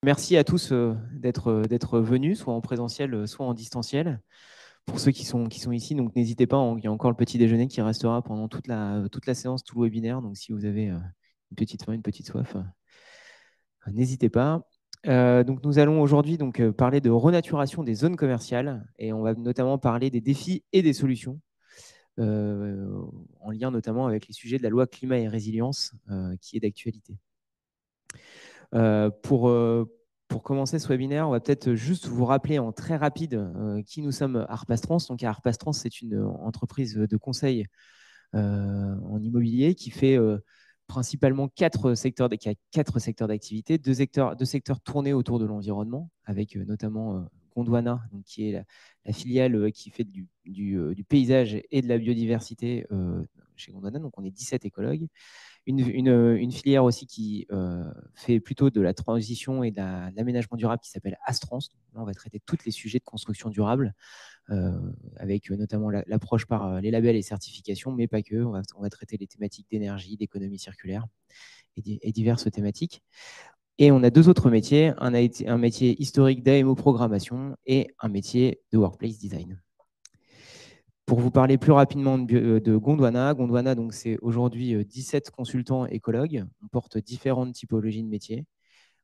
Merci à tous d'être venus, soit en présentiel, soit en distanciel. Pour ceux qui sont ici, donc n'hésitez pas, il y a encore le petit déjeuner qui restera pendant toute la séance, tout le webinaire. Donc si vous avez une petite faim, une petite soif, n'hésitez pas. Donc nous allons aujourd'hui parler de renaturation des zones commerciales et on va notamment parler des défis et des solutions en lien notamment avec les sujets de la loi climat et résilience qui est d'actualité. Pour commencer ce webinaire, on va peut-être juste vous rappeler en très rapide qui nous sommes à Harpastrans. Donc, Harpastrans, c'est une entreprise de conseil en immobilier qui fait principalement qui a 4 secteurs d'activité, deux secteurs tournés autour de l'environnement, avec notamment Gondwana, donc, qui est la filiale qui fait du paysage et de la biodiversité chez Gondwana. Donc, on est 17 écologues. Une filière aussi qui fait plutôt de la transition et de l'aménagement durable qui s'appelle Astrans. Là, on va traiter tous les sujets de construction durable, avec notamment l'approche par les labels et certifications, mais pas que. On va traiter les thématiques d'énergie, d'économie circulaire et diverses thématiques. Et on a 2 autres métiers, un métier historique d'AMO programmation et un métier de workplace design. Pour vous parler plus rapidement de Gondwana, donc c'est aujourd'hui 17 consultants écologues. On porte différentes typologies de métiers.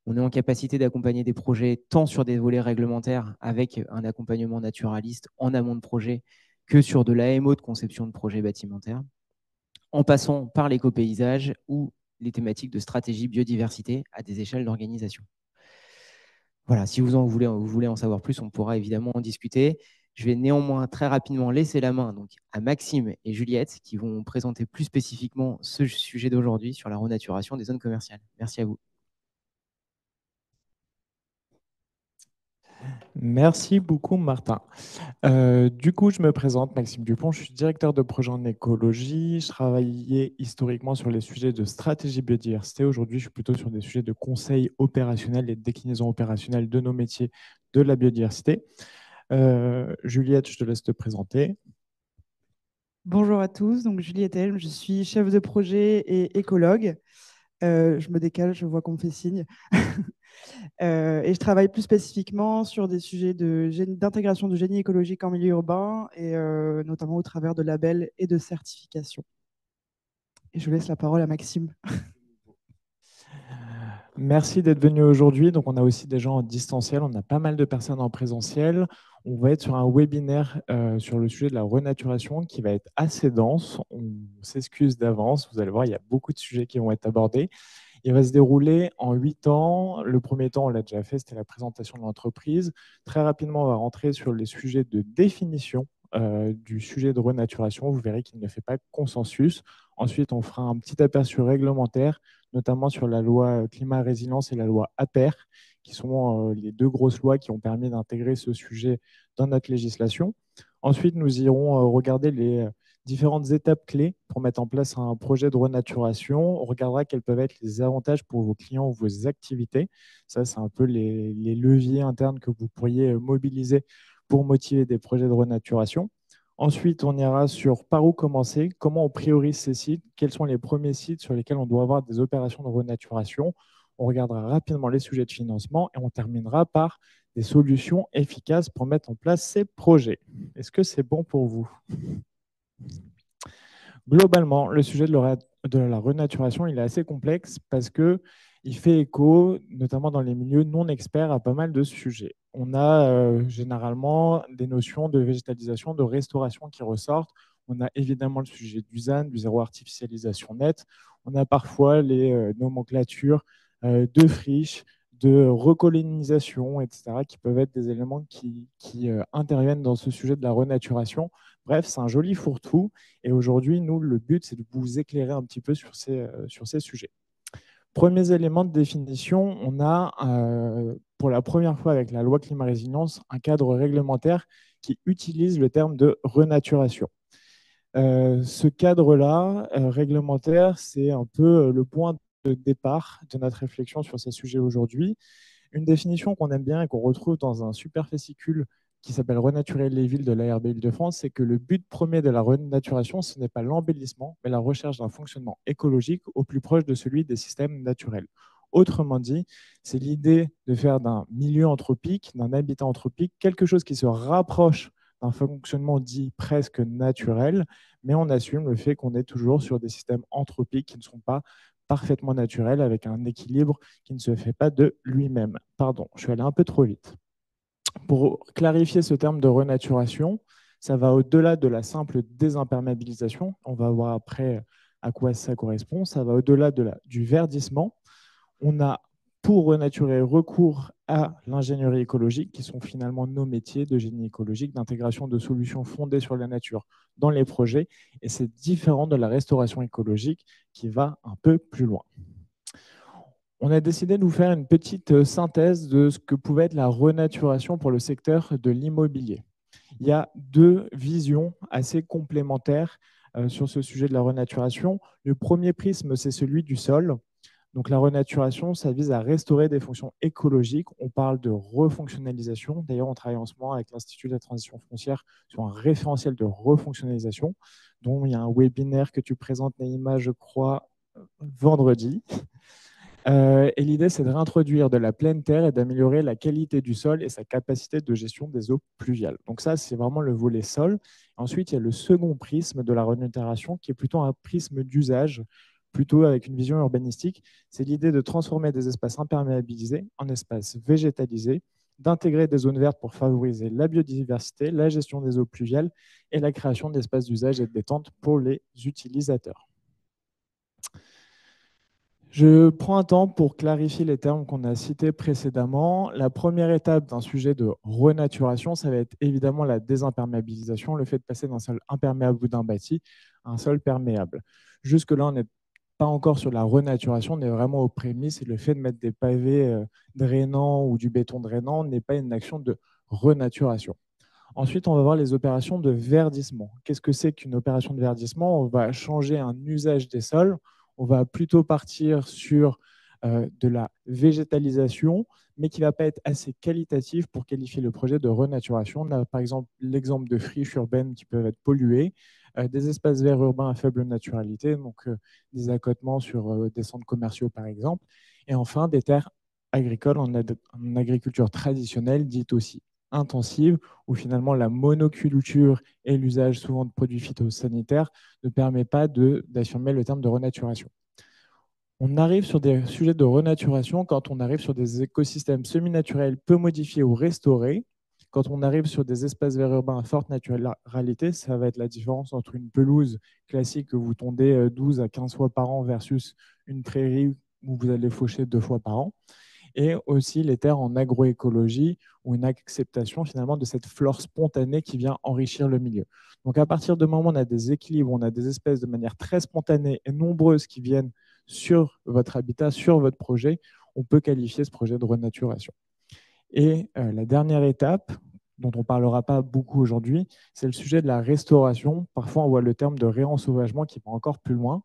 On est en capacité d'accompagner des projets tant sur des volets réglementaires avec un accompagnement naturaliste en amont de projet que sur de l'AMO de conception de projets bâtimentaires, en passant par l'éco-paysage ou les thématiques de stratégie biodiversité à des échelles d'organisation. Voilà, si vous voulez en savoir plus, on pourra évidemment en discuter. Je vais néanmoins très rapidement laisser la main à Maxime et Juliette qui vont présenter plus spécifiquement ce sujet d'aujourd'hui sur la renaturation des zones commerciales. Merci à vous. Merci beaucoup, Martin. Du coup, je me présente, Maxime Dupont, je suis directeur de projet en écologie. Je travaillais historiquement sur les sujets de stratégie biodiversité. Aujourd'hui, je suis plutôt sur des sujets de conseil opérationnel et de déclinaison opérationnelle de nos métiers de la biodiversité. Juliette, je te laisse te présenter. Bonjour à tous, donc Juliette Helm, je suis chef de projet et écologue. Je me décale, je vois qu'on me fait signe. Et je travaille plus spécifiquement sur des sujets d'intégration du génie écologique en milieu urbain, et notamment au travers de labels et de certifications. Et je laisse la parole à Maxime. Merci d'être venu aujourd'hui. Donc, on a aussi des gens en distanciel, on a pas mal de personnes en présentiel. On va être sur un webinaire sur le sujet de la renaturation qui va être assez dense. On s'excuse d'avance. Vous allez voir, il y a beaucoup de sujets qui vont être abordés. Il va se dérouler en 8 temps. Le premier temps, on l'a déjà fait, c'était la présentation de l'entreprise. Très rapidement, on va rentrer sur les sujets de définition du sujet de renaturation. Vous verrez qu'il ne fait pas consensus. Ensuite, on fera un petit aperçu réglementaire, notamment sur la loi climat résilience et la loi APER, qui sont les 2 grosses lois qui ont permis d'intégrer ce sujet dans notre législation. Ensuite, nous irons regarder les différentes étapes clés pour mettre en place un projet de renaturation. On regardera quels peuvent être les avantages pour vos clients ou vos activités. Ça, c'est un peu les leviers internes que vous pourriez mobiliser pour motiver des projets de renaturation. Ensuite, on ira sur par où commencer, comment on priorise ces sites, quels sont les premiers sites sur lesquels on doit avoir des opérations de renaturation. On regardera rapidement les sujets de financement et on terminera par des solutions efficaces pour mettre en place ces projets. Est-ce que c'est bon pour vous ? Globalement, le sujet de la renaturation, il est assez complexe parce qu'il fait écho, notamment dans les milieux non experts, à pas mal de sujets. On a généralement des notions de végétalisation, de restauration qui ressortent. On a évidemment le sujet du ZAN, du zéro artificialisation nette. On a parfois les nomenclatures de friches, de recolonisation, etc., qui peuvent être des éléments qui interviennent dans ce sujet de la renaturation. Bref, c'est un joli fourre-tout. Et aujourd'hui, nous, le but, c'est de vous éclairer un petit peu sur ces sujets. Premiers éléments de définition, on a pour la première fois avec la loi climat résilience un cadre réglementaire qui utilise le terme de renaturation. Ce cadre-là, réglementaire, c'est un peu le point de départ de notre réflexion sur ces sujets aujourd'hui. Une définition qu'on aime bien et qu'on retrouve dans un super fascicule qui s'appelle Renaturer les villes de l'ARB Île-de-France, c'est que le but premier de la renaturation, ce n'est pas l'embellissement, mais la recherche d'un fonctionnement écologique au plus proche de celui des systèmes naturels. Autrement dit, c'est l'idée de faire d'un milieu anthropique, d'un habitat anthropique, quelque chose qui se rapproche d'un fonctionnement dit presque naturel, mais on assume le fait qu'on est toujours sur des systèmes anthropiques qui ne sont pas parfaitement naturels, avec un équilibre qui ne se fait pas de lui-même. Pardon, je suis allé un peu trop vite. Pour clarifier ce terme de renaturation, ça va au-delà de la simple désimperméabilisation. On va voir après à quoi ça correspond. Ça va au-delà du verdissement. On a, pour renaturer, recours à l'ingénierie écologique, qui sont finalement nos métiers de génie écologique, d'intégration de solutions fondées sur la nature dans les projets. Et c'est différent de la restauration écologique qui va un peu plus loin. On a décidé de vous faire une petite synthèse de ce que pouvait être la renaturation pour le secteur de l'immobilier. Il y a deux visions assez complémentaires sur ce sujet de la renaturation. Le premier prisme, c'est celui du sol. Donc la renaturation, ça vise à restaurer des fonctions écologiques. On parle de refonctionnalisation. D'ailleurs, on travaille en ce moment avec l'Institut de la transition foncière sur un référentiel de refonctionnalisation, dont il y a un webinaire que tu présentes, Naïma, je crois, vendredi. Et l'idée, c'est de réintroduire de la pleine terre et d'améliorer la qualité du sol et sa capacité de gestion des eaux pluviales. Donc ça, c'est vraiment le volet sol. Ensuite, il y a le second prisme de la renaturation, qui est plutôt un prisme d'usage, plutôt avec une vision urbanistique. C'est l'idée de transformer des espaces imperméabilisés en espaces végétalisés, d'intégrer des zones vertes pour favoriser la biodiversité, la gestion des eaux pluviales et la création d'espaces d'usage et de détente pour les utilisateurs. Je prends un temps pour clarifier les termes qu'on a cités précédemment. La première étape d'un sujet de renaturation, ça va être évidemment la désimperméabilisation, le fait de passer d'un sol imperméable ou d'un bâti à un sol perméable. Jusque-là, on n'est pas encore sur la renaturation, on est vraiment aux prémices et le fait de mettre des pavés drainants ou du béton drainant n'est pas une action de renaturation. Ensuite, on va voir les opérations de verdissement. Qu'est-ce que c'est qu'une opération de verdissement? On va changer un usage des sols. On va plutôt partir sur de la végétalisation, mais qui ne va pas être assez qualitative pour qualifier le projet de renaturation. On a par exemple l'exemple de friches urbaines qui peuvent être polluées, des espaces verts urbains à faible naturalité, donc des accotements sur des centres commerciaux par exemple, et enfin des terres agricoles en agriculture traditionnelle, dite aussi intensive, où finalement la monoculture et l'usage souvent de produits phytosanitaires ne permet pas d'affirmer le terme de renaturation. On arrive sur des sujets de renaturation quand on arrive sur des écosystèmes semi-naturels peu modifiés ou restaurés. Quand on arrive sur des espaces verts urbains à forte naturalité, ça va être la différence entre une pelouse classique que vous tondez 12 à 15 fois par an versus une prairie où vous allez faucher 2 fois par an. Et aussi les terres en agroécologie ou une acceptation finalement de cette flore spontanée qui vient enrichir le milieu. Donc à partir du moment où on a des équilibres, on a des espèces de manière très spontanée et nombreuses qui viennent sur votre habitat, sur votre projet, on peut qualifier ce projet de renaturation. Et la dernière étape, dont on ne parlera pas beaucoup aujourd'hui, c'est le sujet de la restauration. Parfois, on voit le terme de réensauvagement qui va encore plus loin.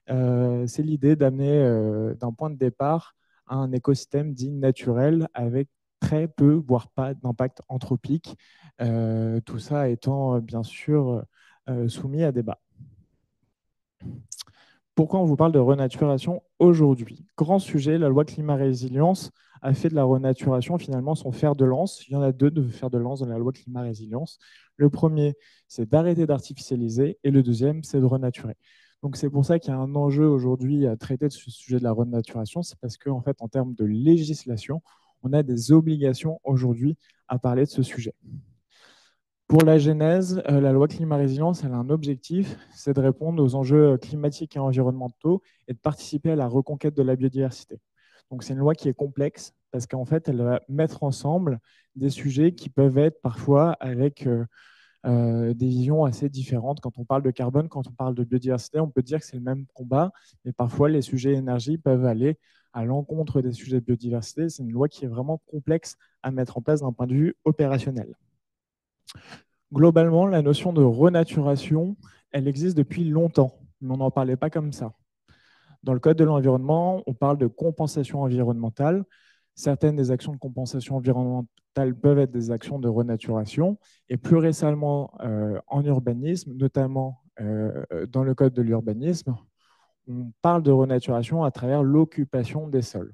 C'est l'idée d'amener d'un point de départ à un écosystème dit naturel avec très peu, voire pas d'impact anthropique. Tout ça étant bien sûr soumis à débat. Pourquoi on vous parle de renaturation aujourd'hui? Grand sujet, la loi climat-résilience a fait de la renaturation finalement son fer de lance. Il y en a deux de fer de lance dans la loi climat-résilience. Le premier, c'est d'arrêter d'artificialiser et le deuxième, c'est de renaturer. Donc c'est pour ça qu'il y a un enjeu aujourd'hui à traiter de ce sujet de la renaturation. C'est parce qu'en fait, en termes de législation, on a des obligations aujourd'hui à parler de ce sujet. Pour la genèse, la loi climat-résilience, elle a un objectif, c'est de répondre aux enjeux climatiques et environnementaux et de participer à la reconquête de la biodiversité. Donc c'est une loi qui est complexe parce qu'en fait, elle va mettre ensemble des sujets qui peuvent être parfois avec des visions assez différentes. Quand on parle de carbone, quand on parle de biodiversité, on peut dire que c'est le même combat, mais parfois les sujets énergie peuvent aller à l'encontre des sujets de biodiversité. C'est une loi qui est vraiment complexe à mettre en place d'un point de vue opérationnel. Globalement, la notion de renaturation, elle existe depuis longtemps, mais on n'en parlait pas comme ça. Dans le Code de l'environnement, on parle de compensation environnementale. Certaines des actions de compensation environnementale peuvent être des actions de renaturation. Et plus récemment, en urbanisme, notamment dans le Code de l'urbanisme, on parle de renaturation à travers l'occupation des sols.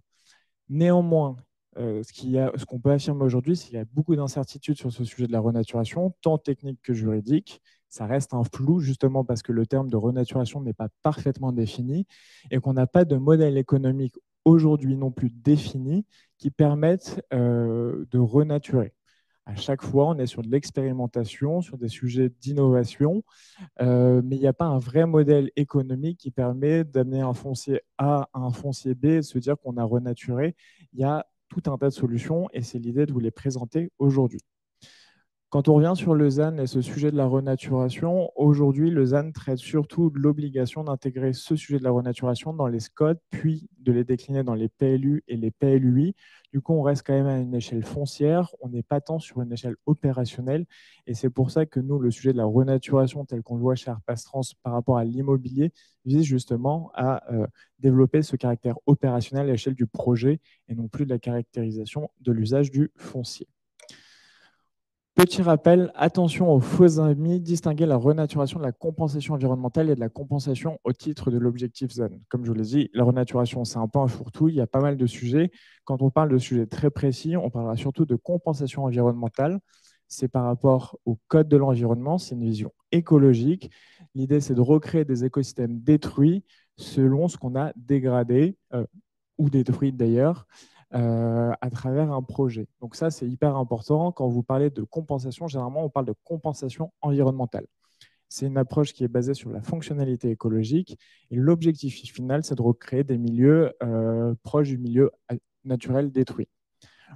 Néanmoins, ce qu'on peut affirmer aujourd'hui, c'est qu'il y a beaucoup d'incertitudes sur ce sujet de la renaturation, tant technique que juridique. Ça reste un flou, justement parce que le terme de renaturation n'est pas parfaitement défini et qu'on n'a pas de modèle économique aujourd'hui non plus défini qui permette de renaturer. À chaque fois, on est sur de l'expérimentation, sur des sujets d'innovation, mais il n'y a pas un vrai modèle économique qui permet d'amener un foncier A à un foncier B et de se dire qu'on a renaturé. Il y a tout un tas de solutions et c'est l'idée de vous les présenter aujourd'hui. Quand on revient sur le ZAN et ce sujet de la renaturation, aujourd'hui, le ZAN traite surtout de l'obligation d'intégrer ce sujet de la renaturation dans les SCOT, puis de les décliner dans les PLU et les PLUI. Du coup, on reste quand même à une échelle foncière, on n'est pas tant sur une échelle opérationnelle. Et c'est pour ça que nous, le sujet de la renaturation, tel qu'on le voit chez Arpastrans par rapport à l'immobilier, vise justement à développer ce caractère opérationnel à l'échelle du projet et non plus de la caractérisation de l'usage du foncier. Petit rappel, attention aux faux amis, distinguer la renaturation de la compensation environnementale et de la compensation au titre de l'objectif ZAN. Comme je vous l'ai dit, la renaturation, c'est un peu un fourre-tout, il y a pas mal de sujets. Quand on parle de sujets très précis, on parlera surtout de compensation environnementale. C'est par rapport au code de l'environnement, c'est une vision écologique. L'idée, c'est de recréer des écosystèmes détruits selon ce qu'on a dégradé, ou détruit d'ailleurs, à travers un projet. Donc ça, c'est hyper important. Quand vous parlez de compensation, généralement, on parle de compensation environnementale. C'est une approche qui est basée sur la fonctionnalité écologique. Et l'objectif final, c'est de recréer des milieux proches du milieu naturel détruit.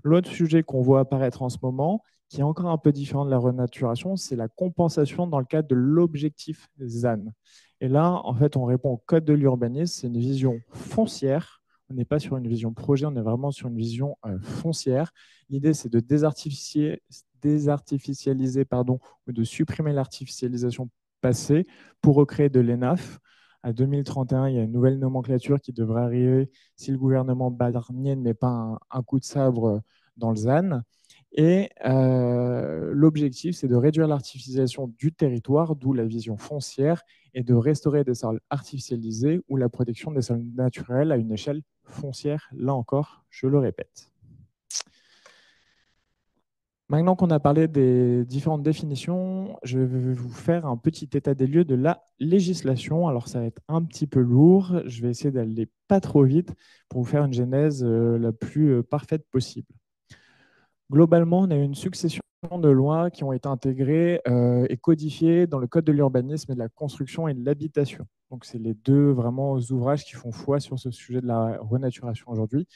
L'autre sujet qu'on voit apparaître en ce moment, qui est encore un peu différent de la renaturation, c'est la compensation dans le cadre de l'objectif ZAN. Et là, en fait, on répond au code de l'urbanisme. C'est une vision foncière. On n'est pas sur une vision projet, on est vraiment sur une vision foncière. L'idée, c'est de désartificialiser ou de supprimer l'artificialisation passée pour recréer de l'ENAF. À 2031, il y a une nouvelle nomenclature qui devrait arriver si le gouvernement Barnier ne met pas un coup de sabre dans le ZAN. Et l'objectif, c'est de réduire l'artificialisation du territoire, d'où la vision foncière, et de restaurer des sols artificialisés ou la protection des sols naturels à une échelle foncière. Là encore, je le répète. Maintenant qu'on a parlé des différentes définitions, je vais vous faire un petit état des lieux de la législation. Alors, ça va être un petit peu lourd. Je vais essayer d'aller pas trop vite pour vous faire une genèse la plus parfaite possible. Globalement, on a eu une succession de lois qui ont été intégrées et codifiées dans le Code de l'urbanisme et de la construction et de l'habitation. Donc, c'est les deux vraiment ouvrages qui font foi sur ce sujet de la renaturation aujourd'hui.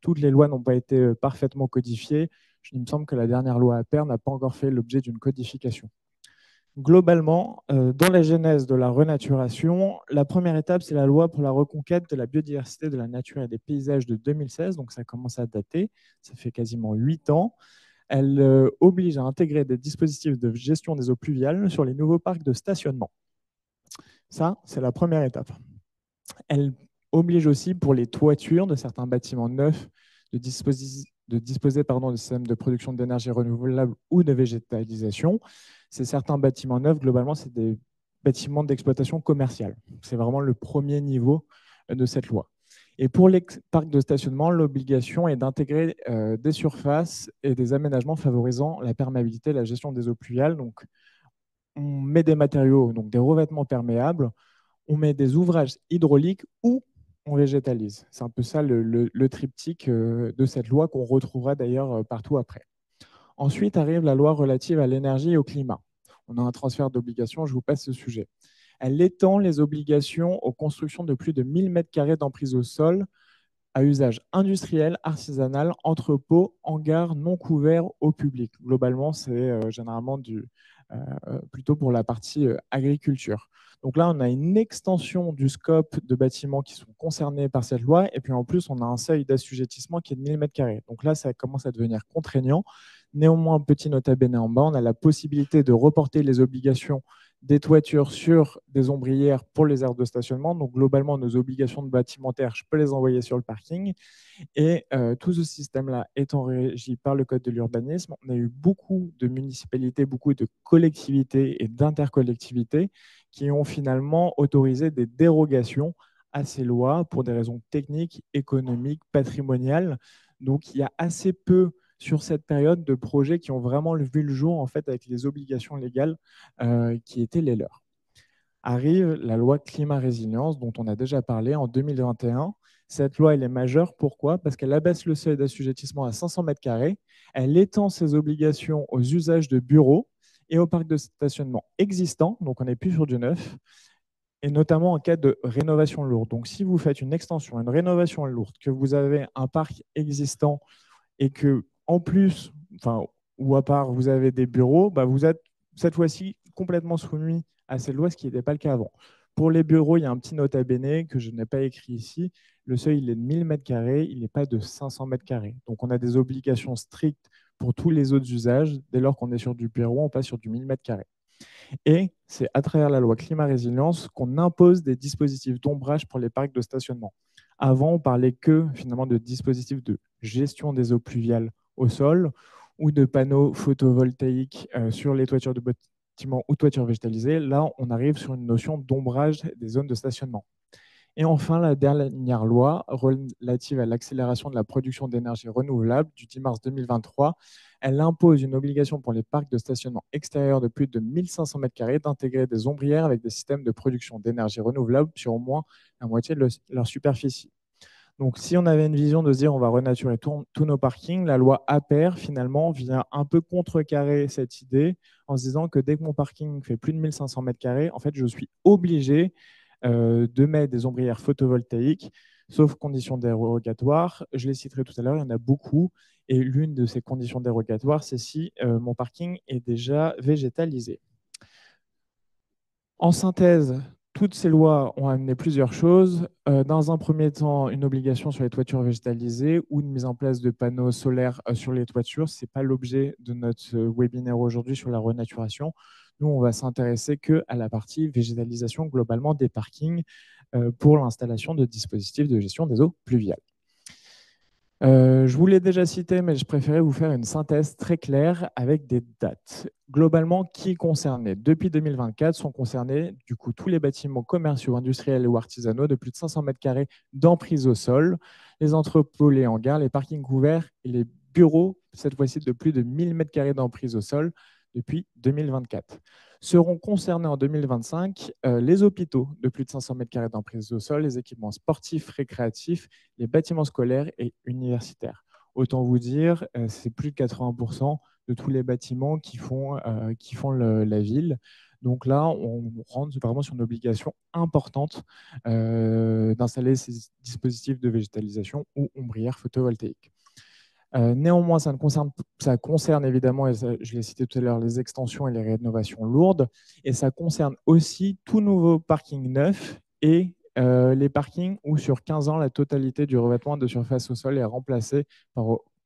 Toutes les lois n'ont pas été parfaitement codifiées. Il me semble que la dernière loi APER n'a pas encore fait l'objet d'une codification. Globalement, dans la genèse de la renaturation, la première étape, c'est la loi pour la reconquête de la biodiversité, de la nature et des paysages de 2016. Donc, ça commence à dater. Ça fait quasiment 8 ans. Elle oblige à intégrer des dispositifs de gestion des eaux pluviales sur les nouveaux parcs de stationnement. Ça, c'est la première étape. Elle oblige aussi pour les toitures de certains bâtiments neufs de disposer de systèmes de production d'énergie renouvelable ou de végétalisation. C'est certains bâtiments neufs, globalement, c'est des bâtiments d'exploitation commerciale. C'est vraiment le premier niveau de cette loi. Et pour les parcs de stationnement, l'obligation est d'intégrer des surfaces et des aménagements favorisant la perméabilité et la gestion des eaux pluviales. Donc, on met des matériaux, donc des revêtements perméables, on met des ouvrages hydrauliques ou on végétalise. C'est un peu ça le triptyque de cette loi qu'on retrouvera d'ailleurs partout après. Ensuite arrive la loi relative à l'énergie et au climat. On a un transfert d'obligations, je vous passe ce sujet. Elle étend les obligations aux constructions de plus de 1000 m² d'emprise au sol à usage industriel, artisanal, entrepôt, hangar non couvert au public. Globalement, c'est généralement plutôt pour la partie agriculture. Donc là, on a une extension du scope de bâtiments qui sont concernés par cette loi. Et puis en plus, on a un seuil d'assujettissement qui est de 1000 m². Donc là, ça commence à devenir contraignant. Néanmoins, petit nota bene en bas, on a la possibilité de reporter les obligations des toitures sur des ombrières pour les aires de stationnement. Donc globalement, nos obligations de bâtimentaire, je peux les envoyer sur le parking. Et tout ce système-là étant régi par le Code de l'urbanisme, on a eu beaucoup de municipalités, beaucoup de collectivités et d'intercollectivités qui ont finalement autorisé des dérogations à ces lois pour des raisons techniques, économiques, patrimoniales. Donc, il y a assez peu sur cette période de projets qui ont vraiment vu le jour en fait, avec les obligations légales qui étaient les leurs. Arrive la loi climat-résilience dont on a déjà parlé en 2021. Cette loi, elle est majeure. Pourquoi? Parce qu'elle abaisse le seuil d'assujettissement à 500 mètres carrés. Elle étend ses obligations aux usages de bureaux et aux parcs de stationnement existants. Donc, on n'est plus sur du neuf. Et notamment en cas de rénovation lourde. Donc, si vous faites une extension, une rénovation lourde, que vous avez un parc existant et que, en plus, enfin, ou à part, vous avez des bureaux, bah, vous êtes cette fois-ci complètement soumis à cette loi, ce qui n'était pas le cas avant. Pour les bureaux, il y a un petit nota bene que je n'ai pas écrit ici. Le seuil, il est de 1000 mètres carrés, il n'est pas de 500 mètres carrés. Donc, on a des obligations strictes pour tous les autres usages. Dès lors qu'on est sur du bureau, on passe sur du 1000 mètres carrés. Et c'est à travers la loi climat-résilience qu'on impose des dispositifs d'ombrage pour les parcs de stationnement. Avant, on parlait que finalement de dispositifs de gestion des eaux pluviales au sol ou de panneaux photovoltaïques sur les toitures de bâtiments ou toitures végétalisées. Là, on arrive sur une notion d'ombrage des zones de stationnement. Et enfin, la dernière loi relative à l'accélération de la production d'énergie renouvelable du 10 mars 2023, elle impose une obligation pour les parcs de stationnement extérieurs de plus de 1500 m² d'intégrer des ombrières avec des systèmes de production d'énergie renouvelable sur au moins la moitié de leur superficie. Donc, si on avait une vision de se dire on va renaturer tous nos parkings, la loi APER, finalement, vient un peu contrecarrer cette idée en se disant que dès que mon parking fait plus de 1500 m², en fait, je suis obligé de mettre des ombrières photovoltaïques, sauf conditions dérogatoires. Je les citerai tout à l'heure, il y en a beaucoup. Et l'une de ces conditions dérogatoires, c'est si mon parking est déjà végétalisé. En synthèse, toutes ces lois ont amené plusieurs choses. Dans un premier temps, une obligation sur les toitures végétalisées ou une mise en place de panneaux solaires sur les toitures. Ce n'est pas l'objet de notre webinaire aujourd'hui sur la renaturation. Nous, on va s'intéresser qu'à la partie végétalisation globalement des parkings pour l'installation de dispositifs de gestion des eaux pluviales. Je vous l'ai déjà cité, mais je préférais vous faire une synthèse très claire avec des dates. Globalement, qui est concerné? Depuis 2024, sont concernés du coup tous les bâtiments commerciaux, industriels ou artisanaux de plus de 500 m² d'emprise au sol, les entrepôts, les hangars, les parkings couverts et les bureaux, cette fois-ci de plus de 1000 m² d'emprise au sol depuis 2024. Seront concernés en 2025 les hôpitaux de plus de 500 m² d'emprise au sol, les équipements sportifs, récréatifs, les bâtiments scolaires et universitaires. Autant vous dire, c'est plus de 80% de tous les bâtiments qui font la ville. Donc là, on rentre vraiment sur une obligation importante d'installer ces dispositifs de végétalisation ou ombrières photovoltaïques. Néanmoins, ça concerne évidemment, et je l'ai cité tout à l'heure, les extensions et les rénovations lourdes, et ça concerne aussi tout nouveau parking neuf et les parkings où sur 15 ans, la totalité du revêtement de surface au sol est remplacée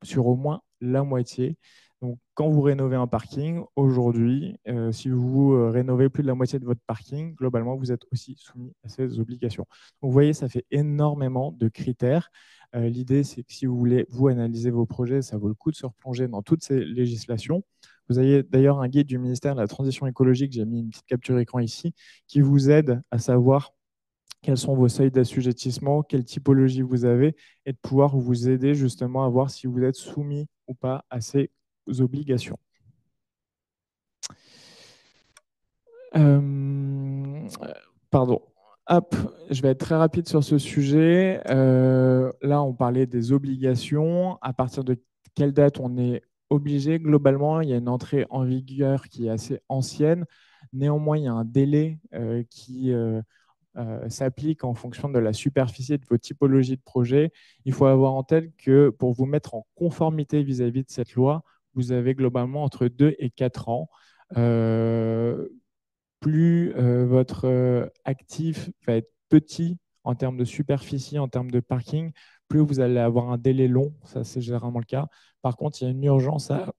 sur au moins la moitié. Donc, quand vous rénovez un parking, aujourd'hui, si vous rénovez plus de la moitié de votre parking, globalement, vous êtes aussi soumis à ces obligations. Donc, vous voyez, ça fait énormément de critères. L'idée, c'est que si vous voulez, vous, analyser vos projets, ça vaut le coup de se replonger dans toutes ces législations. Vous avez d'ailleurs un guide du ministère de la Transition écologique, j'ai mis une petite capture écran ici, qui vous aide à savoir quels sont vos seuils d'assujettissement, quelle typologie vous avez, et de pouvoir vous aider justement à voir si vous êtes soumis ou pas à ces obligations. Pardon. Hop, je vais être très rapide sur ce sujet. Là, on parlait des obligations. À partir de quelle date on est obligé? Globalement, il y a une entrée en vigueur qui est assez ancienne. Néanmoins, il y a un délai qui s'applique en fonction de la superficie et de vos typologies de projet. Il faut avoir en tête que pour vous mettre en conformité vis-à-vis de cette loi, vous avez globalement entre 2 et 4 ans. Plus votre actif va être petit en termes de superficie, en termes de parking, plus vous allez avoir un délai long. Ça, c'est généralement le cas. Par contre, il y a une urgence à,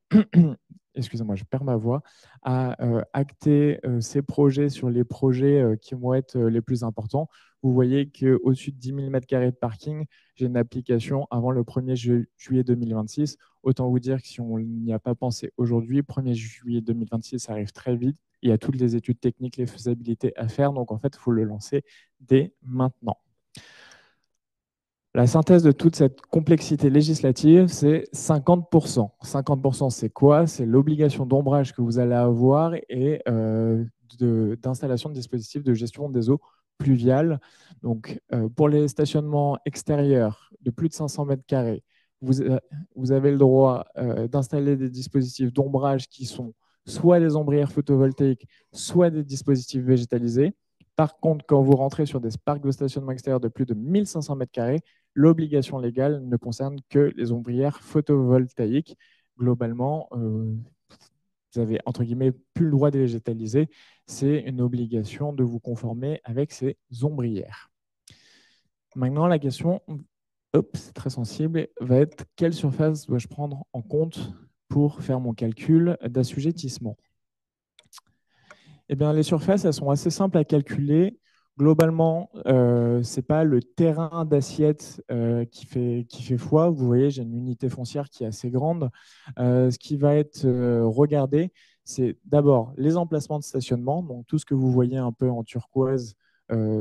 excusez-moi, je perds ma voix, à acter ces projets sur les projets qui vont être les plus importants. Vous voyez qu'au-dessus de 10 000 m² de parking, j'ai une application avant le 1er juillet 2026. Autant vous dire que si on n'y a pas pensé aujourd'hui, 1er juillet 2026, ça arrive très vite. Il y a toutes les études techniques, les faisabilités à faire. Donc, en fait, il faut le lancer dès maintenant. La synthèse de toute cette complexité législative, c'est 50%. 50%, c'est quoi? C'est l'obligation d'ombrage que vous allez avoir et d'installation de dispositifs de gestion des eaux pluviales. Donc, pour les stationnements extérieurs de plus de 500 mètres carrés, vous avez le droit d'installer des dispositifs d'ombrage qui sont soit des ombrières photovoltaïques, soit des dispositifs végétalisés. Par contre, quand vous rentrez sur des parcs de stationnement extérieur de plus de 1500 mètres carrés, l'obligation légale ne concerne que les ombrières photovoltaïques. Globalement, vous avez, entre guillemets, plus le droit de végétaliser. C'est une obligation de vous conformer avec ces ombrières. Maintenant, la question, c'est très sensible, va être quelle surface dois-je prendre en compte pour faire mon calcul d'assujettissement? Eh bien, les surfaces, elles sont assez simples à calculer. Globalement, ce n'est pas le terrain d'assiette qui fait foi. Vous voyez, j'ai une unité foncière qui est assez grande. Ce qui va être regardé, c'est d'abord les emplacements de stationnement, donc tout ce que vous voyez un peu en turquoise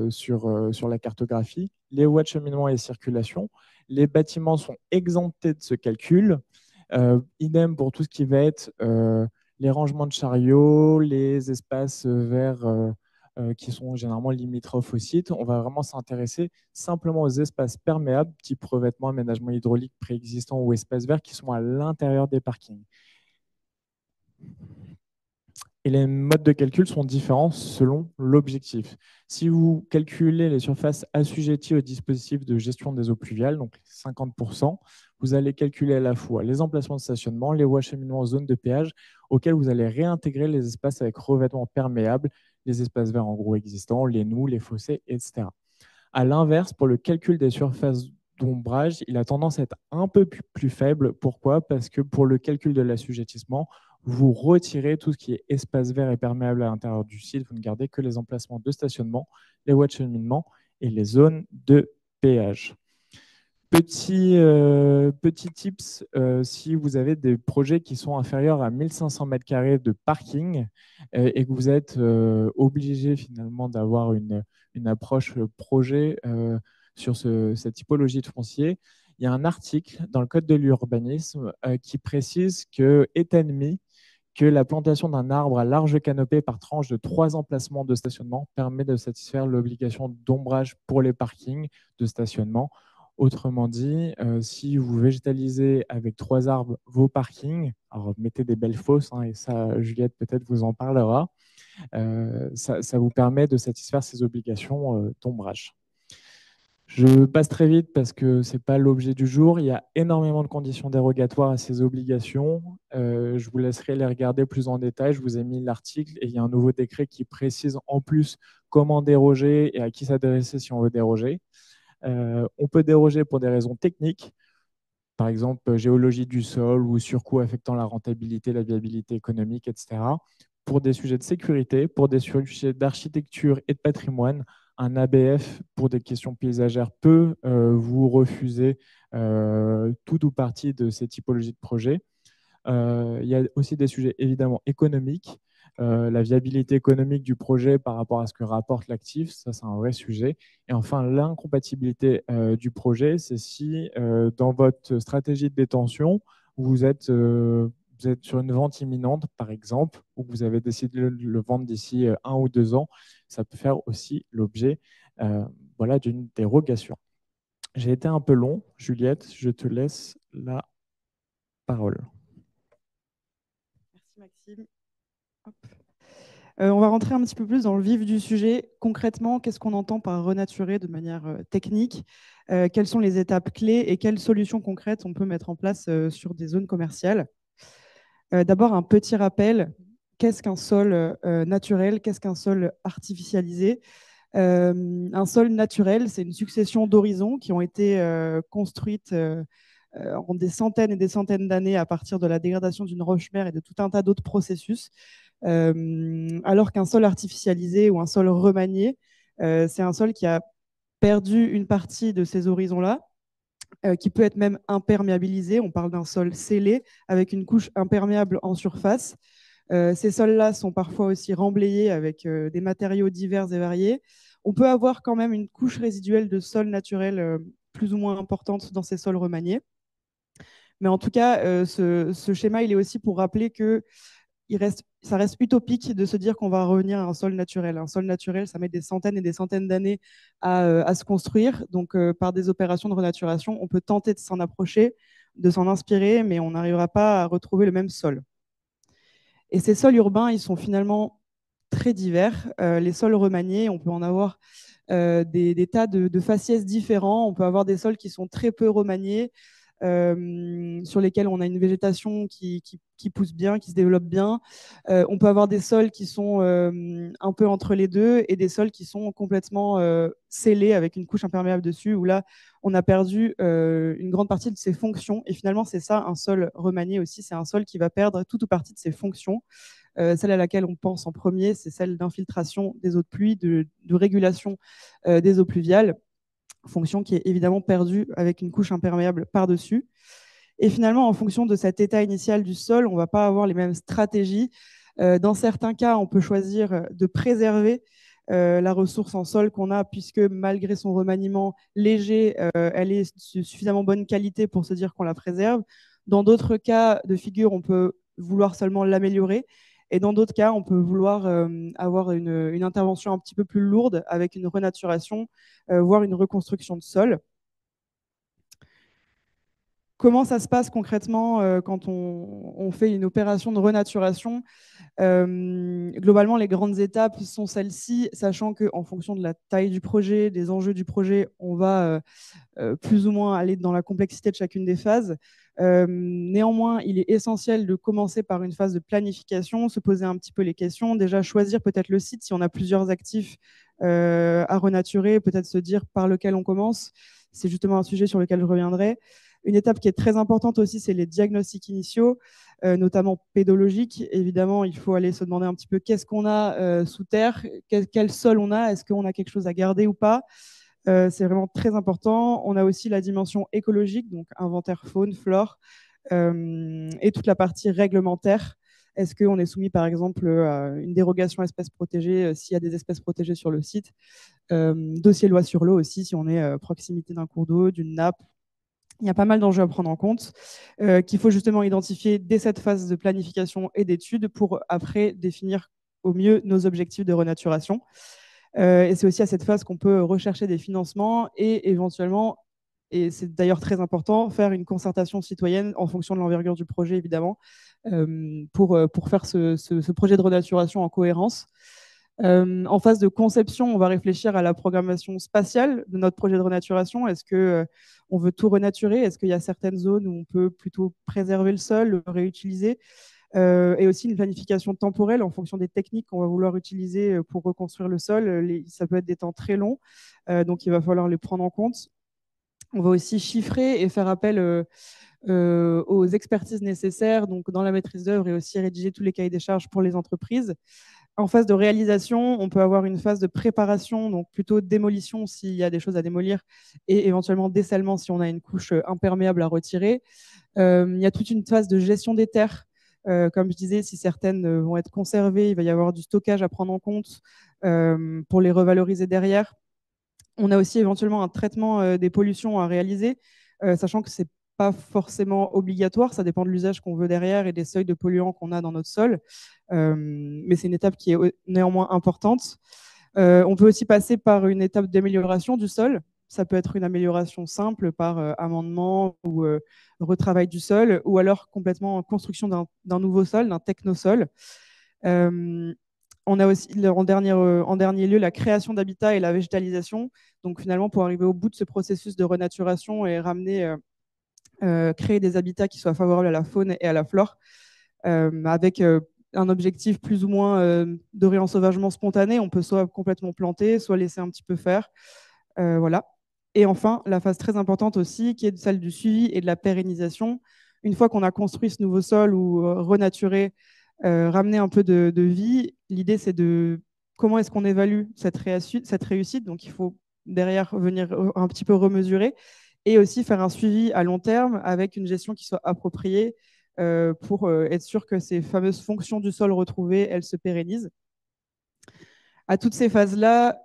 sur la cartographie, les voies de cheminement et circulation. Les bâtiments sont exemptés de ce calcul. Idem pour tout ce qui va être les rangements de chariots, les espaces verts qui sont généralement limitrophes au site. On va vraiment s'intéresser simplement aux espaces perméables, type revêtement, aménagement hydraulique préexistant ou espaces verts qui sont à l'intérieur des parkings. Et les modes de calcul sont différents selon l'objectif. Si vous calculez les surfaces assujetties au dispositif de gestion des eaux pluviales, donc 50%, vous allez calculer à la fois les emplacements de stationnement, les voies cheminement en zone de péage, auxquels vous allez réintégrer les espaces avec revêtement perméable, les espaces verts en gros existants, les noues, les fossés, etc. À l'inverse, pour le calcul des surfaces d'ombrage, il a tendance à être un peu plus faible. Pourquoi? Parce que pour le calcul de l'assujettissement, vous retirez tout ce qui est espace vert et perméable à l'intérieur du site. Vous ne gardez que les emplacements de stationnement, les voies de cheminement et les zones de péage. Petit tips, si vous avez des projets qui sont inférieurs à 1500 mètres carrés de parking et que vous êtes obligé finalement d'avoir une approche projet sur cette typologie de foncier, il y a un article dans le Code de l'urbanisme qui précise que est admis que la plantation d'un arbre à large canopée par tranche de 3 emplacements de stationnement permet de satisfaire l'obligation d'ombrage pour les parkings de stationnement. Autrement dit, si vous végétalisez avec 3 arbres vos parkings, alors mettez des belles fosses, et ça, Juliette peut-être vous en parlera, ça vous permet de satisfaire ces obligations d'ombrage. Je passe très vite parce que ce n'est pas l'objet du jour. Il y a énormément de conditions dérogatoires à ces obligations. Je vous laisserai les regarder plus en détail. Je vous ai mis l'article et il y a un nouveau décret qui précise en plus comment déroger et à qui s'adresser si on veut déroger. On peut déroger pour des raisons techniques, par exemple géologie du sol ou surcoût affectant la rentabilité, la viabilité économique, etc. Pour des sujets de sécurité, pour des sujets d'architecture et de patrimoine, un ABF pour des questions paysagères peut vous refuser tout ou partie de ces typologies de projets. Il y a aussi des sujets évidemment économiques. La viabilité économique du projet par rapport à ce que rapporte l'actif, ça c'est un vrai sujet. Et enfin, l'incompatibilité du projet, c'est si dans votre stratégie de détention, vous êtes sur une vente imminente, par exemple, ou que vous avez décidé de le vendre d'ici 1 ou 2 ans, ça peut faire aussi l'objet voilà, d'une dérogation. J'ai été un peu long. Juliette, je te laisse la parole. Merci Maxime. Hop. On va rentrer un petit peu plus dans le vif du sujet. Concrètement, qu'est-ce qu'on entend par renaturer de manière technique? Quelles sont les étapes clés et quelles solutions concrètes on peut mettre en place sur des zones commerciales? D'abord, un petit rappel. Qu'est-ce qu'un sol naturel? Qu'est-ce qu'un sol artificialisé? Un sol naturel, c'est une succession d'horizons qui ont été construites en des centaines et des centaines d'années à partir de la dégradation d'une roche-mère et de tout un tas d'autres processus. Alors qu'un sol artificialisé ou un sol remanié, c'est un sol qui a perdu une partie de ces horizons-là, qui peut être même imperméabilisé. On parle d'un sol scellé avec une couche imperméable en surface. Ces sols-là sont parfois aussi remblayés avec des matériaux divers et variés. On peut avoir quand même une couche résiduelle de sol naturel plus ou moins importante dans ces sols remaniés. Mais en tout cas, ce schéma, il est aussi pour rappeler que ça reste utopique de se dire qu'on va revenir à un sol naturel. Un sol naturel, ça met des centaines et des centaines d'années à se construire. Donc, par des opérations de renaturation, on peut tenter de s'en approcher, de s'en inspirer, mais on n'arrivera pas à retrouver le même sol. Et ces sols urbains, ils sont finalement très divers. Les sols remaniés, on peut en avoir des tas de faciès différents. On peut avoir des sols qui sont très peu remaniés, sur lesquels on a une végétation qui pousse bien, qui se développe bien. On peut avoir des sols qui sont un peu entre les deux et des sols qui sont complètement scellés avec une couche imperméable dessus, où là, on a perdu une grande partie de ses fonctions. Et finalement, c'est ça, un sol remanié aussi, c'est un sol qui va perdre tout ou partie de ses fonctions. Celle à laquelle on pense en premier, c'est celle d'infiltration des eaux de pluie, de régulation des eaux pluviales, fonction qui est évidemment perdue avec une couche imperméable par-dessus. Et finalement, en fonction de cet état initial du sol, on ne va pas avoir les mêmes stratégies. Dans certains cas, on peut choisir de préserver la ressource en sol qu'on a, puisque malgré son remaniement léger, elle est de suffisamment bonne qualité pour se dire qu'on la préserve. Dans d'autres cas de figure, on peut vouloir seulement l'améliorer. Et dans d'autres cas, on peut vouloir avoir une intervention un petit peu plus lourde avec une renaturation, voire une reconstruction de sol. Comment ça se passe concrètement quand on fait une opération de renaturation? Globalement, les grandes étapes sont celles-ci, sachant qu'en fonction de la taille du projet, des enjeux du projet, on va plus ou moins aller dans la complexité de chacune des phases. Néanmoins, il est essentiel de commencer par une phase de planification, se poser un petit peu les questions, déjà choisir peut-être le site si on a plusieurs actifs à renaturer, peut-être se dire par lequel on commence. C'est justement un sujet sur lequel je reviendrai. Une étape qui est très importante aussi, c'est les diagnostics initiaux, notamment pédologiques. Évidemment, il faut aller se demander un petit peu qu'est-ce qu'on a sous terre, quel sol on a, est-ce qu'on a quelque chose à garder ou pas. C'est vraiment très important. On a aussi la dimension écologique, donc inventaire faune, flore, et toute la partie réglementaire. Est-ce qu'on est soumis, par exemple, à une dérogation espèces protégées s'il y a des espèces protégées sur le site? Dossier loi sur l'eau aussi, si on est à proximité d'un cours d'eau, d'une nappe. Il y a pas mal d'enjeux à prendre en compte, qu'il faut justement identifier dès cette phase de planification et d'étude pour après définir au mieux nos objectifs de renaturation. Et c'est aussi à cette phase qu'on peut rechercher des financements et éventuellement, et c'est d'ailleurs très important, faire une concertation citoyenne en fonction de l'envergure du projet, évidemment, pour faire ce projet de renaturation en cohérence. En phase de conception, on va réfléchir à la programmation spatiale de notre projet de renaturation. Est-ce qu'on veut tout renaturer? Est-ce qu'il y a certaines zones où on peut plutôt préserver le sol, le réutiliser? Et aussi une planification temporelle en fonction des techniques qu'on va vouloir utiliser pour reconstruire le sol. Ça peut être des temps très longs, donc il va falloir les prendre en compte. On va aussi chiffrer et faire appel aux expertises nécessaires, donc dans la maîtrise d'œuvre, et aussi rédiger tous les cahiers des charges pour les entreprises. En phase de réalisation, on peut avoir une phase de préparation, donc plutôt démolition s'il y a des choses à démolir, et éventuellement dessalement si on a une couche imperméable à retirer. Il y a toute une phase de gestion des terres. Comme je disais, si certaines vont être conservées, il va y avoir du stockage à prendre en compte pour les revaloriser derrière. On a aussi éventuellement un traitement des pollutions à réaliser, sachant que ce n'est pas forcément obligatoire, ça dépend de l'usage qu'on veut derrière et des seuils de polluants qu'on a dans notre sol. Mais c'est une étape qui est néanmoins importante. On peut aussi passer par une étape d'amélioration du sol. Ça peut être une amélioration simple par amendement ou retravail du sol, ou alors complètement construction d'un nouveau sol, d'un technosol. On a aussi en dernier lieu la création d'habitats et la végétalisation. Donc finalement, pour arriver au bout de ce processus de renaturation et ramener, créer des habitats qui soient favorables à la faune et à la flore, avec un objectif plus ou moins de réensauvagement spontané. On peut soit complètement planter, soit laisser un petit peu faire. Voilà. Et enfin, la phase très importante aussi, qui est celle du suivi et de la pérennisation. Une fois qu'on a construit ce nouveau sol ou renaturé, ramener un peu de vie, l'idée, c'est de comment est-ce qu'on évalue cette réussite. Donc, il faut derrière venir un petit peu remesurer et aussi faire un suivi à long terme avec une gestion qui soit appropriée pour être sûr que ces fameuses fonctions du sol retrouvées, elles se pérennisent. À toutes ces phases-là,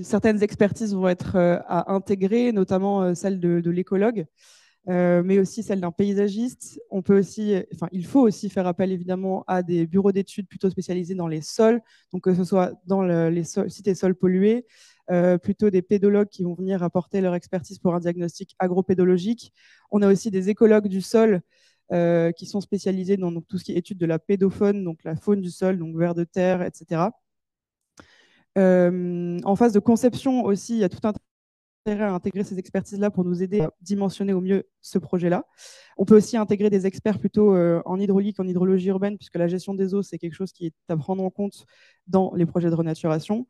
certaines expertises vont être à intégrer, notamment celle de l'écologue, mais aussi celle d'un paysagiste. Il faut aussi faire appel évidemment à des bureaux d'études plutôt spécialisés dans les sols, donc que ce soit dans les sites et sols pollués, plutôt des pédologues qui vont venir apporter leur expertise pour un diagnostic agropédologique. On a aussi des écologues du sol qui sont spécialisés dans donc, tout ce qui est étude de la pédofaune, donc la faune du sol, donc vers de terre, etc. En phase de conception aussi, il y a tout un intérêt à intégrer ces expertises-là pour nous aider à dimensionner au mieux ce projet-là. On peut aussi intégrer des experts plutôt en hydraulique, en hydrologie urbaine, puisque la gestion des eaux, c'est quelque chose qui est à prendre en compte dans les projets de renaturation.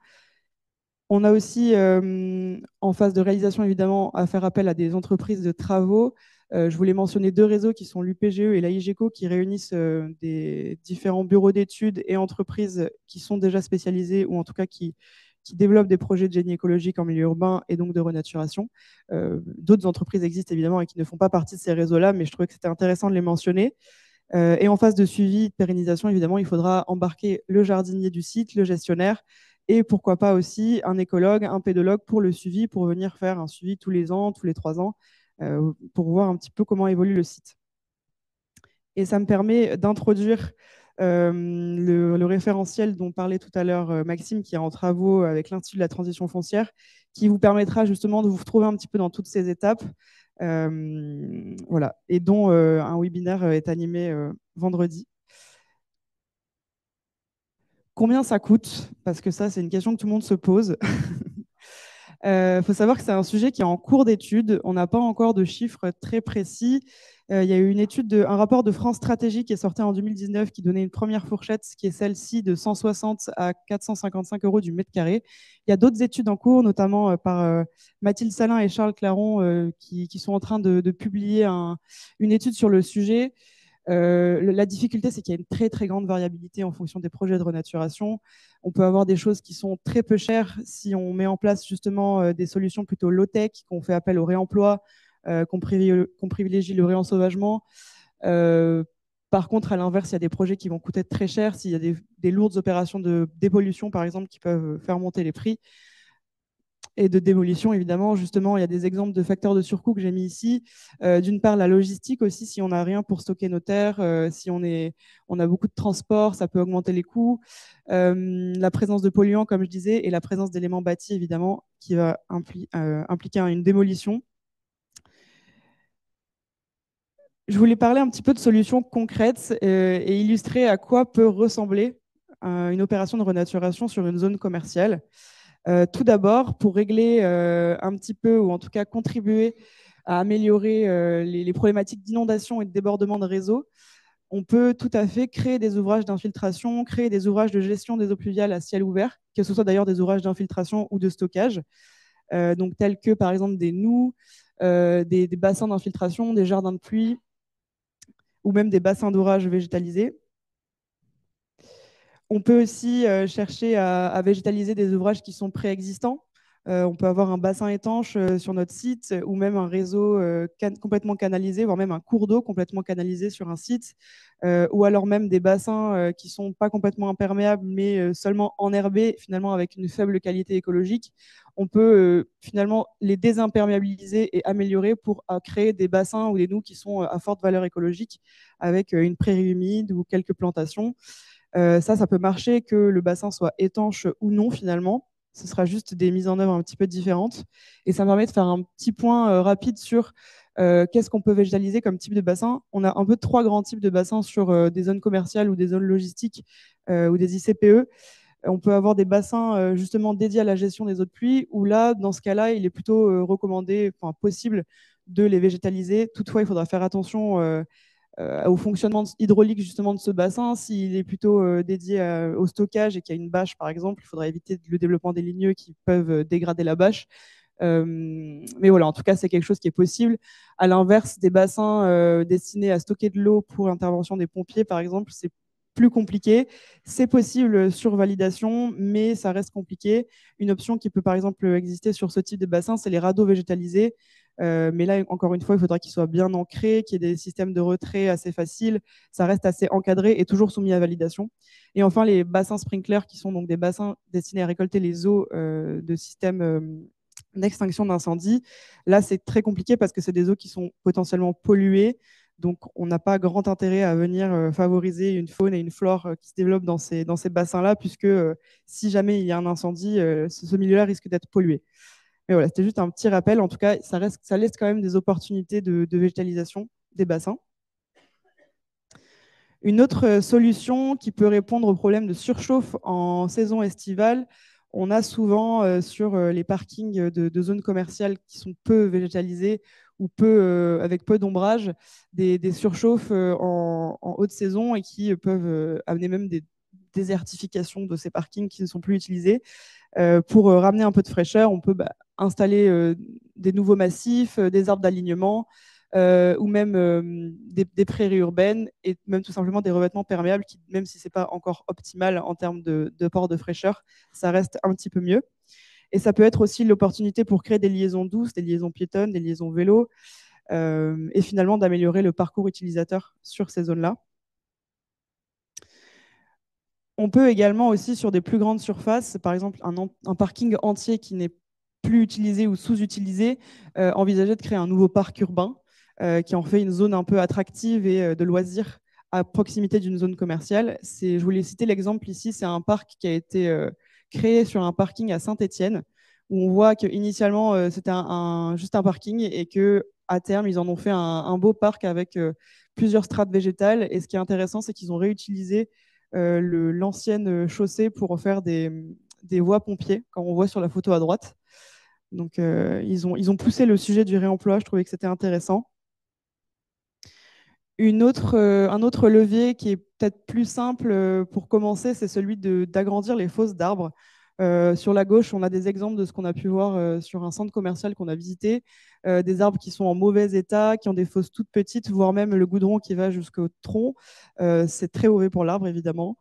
On a aussi, en phase de réalisation, évidemment, à faire appel à des entreprises de travaux. Je voulais mentionner deux réseaux qui sont l'UPGE et l'AIGECO, qui réunissent des différents bureaux d'études et entreprises qui sont déjà spécialisées, ou en tout cas qui développent des projets de génie écologique en milieu urbain et donc de renaturation. D'autres entreprises existent évidemment et qui ne font pas partie de ces réseaux-là, mais je trouvais que c'était intéressant de les mentionner. Et en phase de suivi, de pérennisation, évidemment, il faudra embarquer le jardinier du site, le gestionnaire, et pourquoi pas aussi un écologue, un pédologue pour le suivi, pour venir faire un suivi tous les ans, tous les 3 ans, pour voir un petit peu comment évolue le site. Et ça me permet d'introduire le référentiel dont parlait tout à l'heure Maxime, qui est en travaux avec l'Institut de la transition foncière, qui vous permettra justement de vous retrouver un petit peu dans toutes ces étapes, voilà, et dont un webinaire est animé vendredi. Combien ça coûte? Parce que ça, c'est une question que tout le monde se pose. Faut savoir que c'est un sujet qui est en cours d'étude. On n'a pas encore de chiffres très précis. Il y a eu un rapport de France Stratégie qui est sorti en 2019 qui donnait une première fourchette, qui est celle-ci de 160 à 455 euros du mètre carré. Il y a d'autres études en cours, notamment par Mathilde Salin et Charles Claron, qui sont en train de publier une étude sur le sujet. La difficulté, c'est qu'il y a une très très grande variabilité en fonction des projets de renaturation. On peut avoir des choses qui sont très peu chères si on met en place justement des solutions plutôt low-tech, qu'on fait appel au réemploi, qu'on privilégie le réensauvagement. Par contre, à l'inverse, il y a des projets qui vont coûter très cher s'il y a des lourdes opérations de dépollution, par exemple, qui peuvent faire monter les prix. Et de démolition, évidemment. Justement, il y a des exemples de facteurs de surcoût que j'ai mis ici. D'une part, la logistique aussi, si on n'a rien pour stocker nos terres, si on a beaucoup de transport, ça peut augmenter les coûts. La présence de polluants, comme je disais, et la présence d'éléments bâtis, évidemment, qui va impliquer une démolition. Je voulais parler un petit peu de solutions concrètes et illustrer à quoi peut ressembler une opération de renaturation sur une zone commerciale. Tout d'abord, pour régler un petit peu, ou en tout cas contribuer à améliorer les problématiques d'inondation et de débordement de réseau, on peut tout à fait créer des ouvrages d'infiltration, créer des ouvrages de gestion des eaux pluviales à ciel ouvert, que ce soit d'ailleurs des ouvrages d'infiltration ou de stockage, donc tels que par exemple des noues, des bassins d'infiltration, des jardins de pluie, ou même des bassins d'orage végétalisés. On peut aussi chercher à végétaliser des ouvrages qui sont préexistants. On peut avoir un bassin étanche sur notre site ou même un réseau complètement canalisé, voire même un cours d'eau complètement canalisé sur un site, ou alors même des bassins qui ne sont pas complètement imperméables, mais seulement enherbés, finalement avec une faible qualité écologique. On peut finalement les désimperméabiliser et améliorer pour créer des bassins ou des noues qui sont à forte valeur écologique, avec une prairie humide ou quelques plantations. Ça peut marcher que le bassin soit étanche ou non finalement. Ce sera juste des mises en œuvre un petit peu différentes. Et ça me permet de faire un petit point rapide sur qu'est-ce qu'on peut végétaliser comme type de bassin. On a un peu 3 grands types de bassins sur des zones commerciales ou des zones logistiques ou des ICPE. On peut avoir des bassins justement dédiés à la gestion des eaux de pluie, où là, dans ce cas-là, il est plutôt recommandé, enfin possible, de les végétaliser. Toutefois, il faudra faire attention au fonctionnement hydraulique justement de ce bassin. S'il est plutôt dédié au stockage et qu'il y a une bâche, par exemple, il faudra éviter le développement des ligneux qui peuvent dégrader la bâche. Mais voilà, en tout cas, c'est quelque chose qui est possible. À l'inverse, des bassins destinés à stocker de l'eau pour l'intervention des pompiers, par exemple, c'est plus compliqué. C'est possible sur validation, mais ça reste compliqué. Une option qui peut par exemple exister sur ce type de bassin, c'est les radeaux végétalisés. Mais là, encore une fois, il faudra qu'il soit bien ancré, qu'il y ait des systèmes de retrait assez faciles. Ça reste assez encadré et toujours soumis à validation. Et enfin, les bassins sprinklers, qui sont donc des bassins destinés à récolter les eaux de systèmes d'extinction d'incendie. Là, c'est très compliqué parce que c'est des eaux qui sont potentiellement polluées. Donc, on n'a pas grand intérêt à venir favoriser une faune et une flore qui se développent dans ces bassins-là, puisque si jamais il y a un incendie, ce milieu-là risque d'être pollué. Mais voilà, c'était juste un petit rappel. En tout cas, ça laisse quand même des opportunités de végétalisation des bassins. Une autre solution qui peut répondre au problème de surchauffe en saison estivale, on a souvent sur les parkings de zones commerciales qui sont peu végétalisées ou avec peu d'ombrage, des surchauffes en haute saison et qui peuvent amener même des désertifications de ces parkings qui ne sont plus utilisés. Pour ramener un peu de fraîcheur, on peut installer des nouveaux massifs, des arbres d'alignement, ou même des prairies urbaines et même tout simplement des revêtements perméables qui, même si ce n'est pas encore optimal en termes de port de fraîcheur, ça reste un petit peu mieux. Et ça peut être aussi l'opportunité pour créer des liaisons douces, des liaisons piétonnes, des liaisons vélos, et finalement d'améliorer le parcours utilisateur sur ces zones-là. On peut également aussi, sur des plus grandes surfaces, par exemple un parking entier qui n'est plus utilisé ou sous-utilisé, envisager de créer un nouveau parc urbain qui en fait une zone un peu attractive et de loisirs à proximité d'une zone commerciale. Je voulais citer l'exemple ici, c'est un parc qui a été créé sur un parking à Saint-Étienne, où on voit qu'initialement, c'était juste un parking et qu'à terme, ils en ont fait un beau parc avec plusieurs strates végétales. Et ce qui est intéressant, c'est qu'ils ont réutilisé l'ancienne chaussée pour en faire des voies pompiers, comme on voit sur la photo à droite. Donc, ils ont poussé le sujet du réemploi. Je trouvais que c'était intéressant. Un autre levier qui est peut-être plus simple pour commencer, c'est celui d'agrandir les fosses d'arbres. Sur la gauche, on a des exemples de ce qu'on a pu voir sur un centre commercial qu'on a visité. Des arbres qui sont en mauvais état, qui ont des fosses toutes petites, voire même le goudron qui va jusqu'au tronc. C'est très mauvais pour l'arbre, évidemment.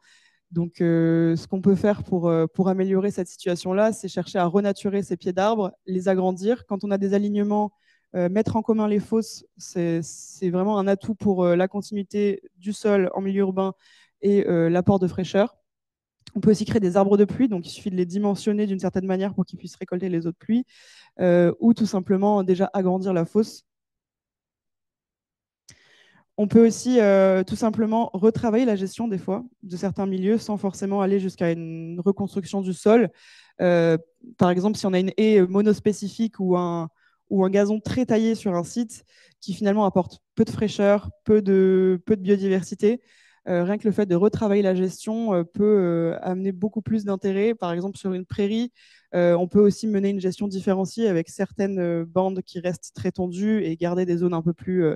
Donc, ce qu'on peut faire pour améliorer cette situation-là, c'est chercher à renaturer ces pieds d'arbres, les agrandir. Quand on a des alignements, mettre en commun les fosses, c'est vraiment un atout pour la continuité du sol en milieu urbain et l'apport de fraîcheur. On peut aussi créer des arbres de pluie, donc il suffit de les dimensionner d'une certaine manière pour qu'ils puissent récolter les eaux de pluie, ou tout simplement déjà agrandir la fosse. On peut aussi tout simplement retravailler la gestion des fois de certains milieux sans forcément aller jusqu'à une reconstruction du sol. Par exemple, si on a une haie monospécifique ou un gazon très taillé sur un site qui finalement apporte peu de fraîcheur, peu de biodiversité, rien que le fait de retravailler la gestion peut amener beaucoup plus d'intérêt. Par exemple, sur une prairie, on peut aussi mener une gestion différenciée avec certaines bandes qui restent très tendues et garder des zones un peu plus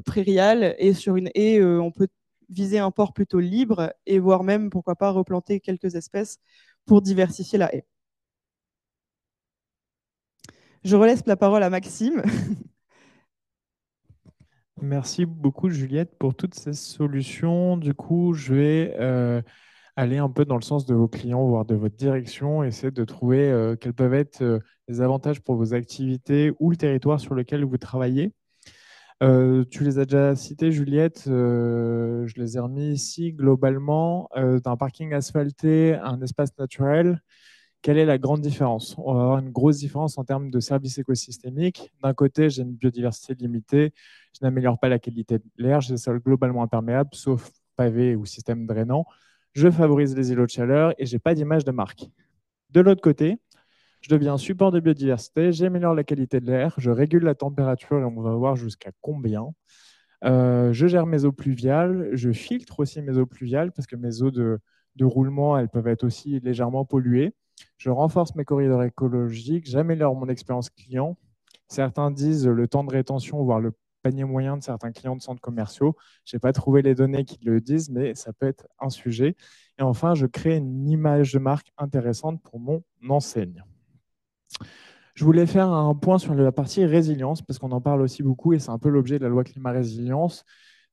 prairiale, et sur une haie, on peut viser un port plutôt libre et voire même, pourquoi pas, replanter quelques espèces pour diversifier la haie. Je relaisse la parole à Maxime. Merci beaucoup, Juliette, pour toutes ces solutions. Du coup, je vais aller un peu dans le sens de vos clients, voire de votre direction, essayer de trouver quels peuvent être les avantages pour vos activités ou le territoire sur lequel vous travaillez. Tu les as déjà cités, Juliette. Je les ai remis ici. Globalement, d'un parking asphalté à un espace naturel, quelle est la grande différence? On va avoir une grosse différence en termes de services écosystémiques. D'un côté, j'ai une biodiversité limitée. Je n'améliore pas la qualité de l'air. J'ai des sols globalement imperméables, sauf pavés ou système drainant. Je favorise les îlots de chaleur et je n'ai pas d'image de marque. De l'autre côté, je deviens un support de biodiversité, j'améliore la qualité de l'air, je régule la température et on va voir jusqu'à combien. Je gère mes eaux pluviales, je filtre aussi mes eaux pluviales parce que mes eaux de roulement, elles peuvent être aussi légèrement polluées. Je renforce mes corridors écologiques, j'améliore mon expérience client. Certains disent le temps de rétention, voire le panier moyen de certains clients de centres commerciaux. Je n'ai pas trouvé les données qui le disent, mais ça peut être un sujet. Et enfin, je crée une image de marque intéressante pour mon enseigne. Je voulais faire un point sur la partie résilience, parce qu'on en parle aussi beaucoup, et c'est un peu l'objet de la loi climat-résilience.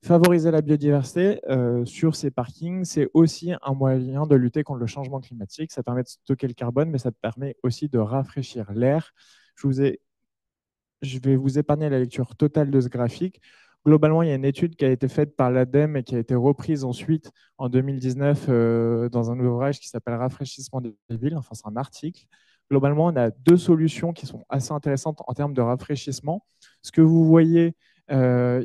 Favoriser la biodiversité sur ces parkings, c'est aussi un moyen de lutter contre le changement climatique. Ça permet de stocker le carbone, mais ça permet aussi de rafraîchir l'air. Je vous ai je vais vous épargner la lecture totale de ce graphique. Globalement, il y a une étude qui a été faite par l'ADEME et qui a été reprise ensuite en 2019 dans un ouvrage qui s'appelle Rafraîchissement des villes. Enfin, c'est un article. Globalement, on a deux solutions qui sont assez intéressantes en termes de rafraîchissement. Ce que vous voyez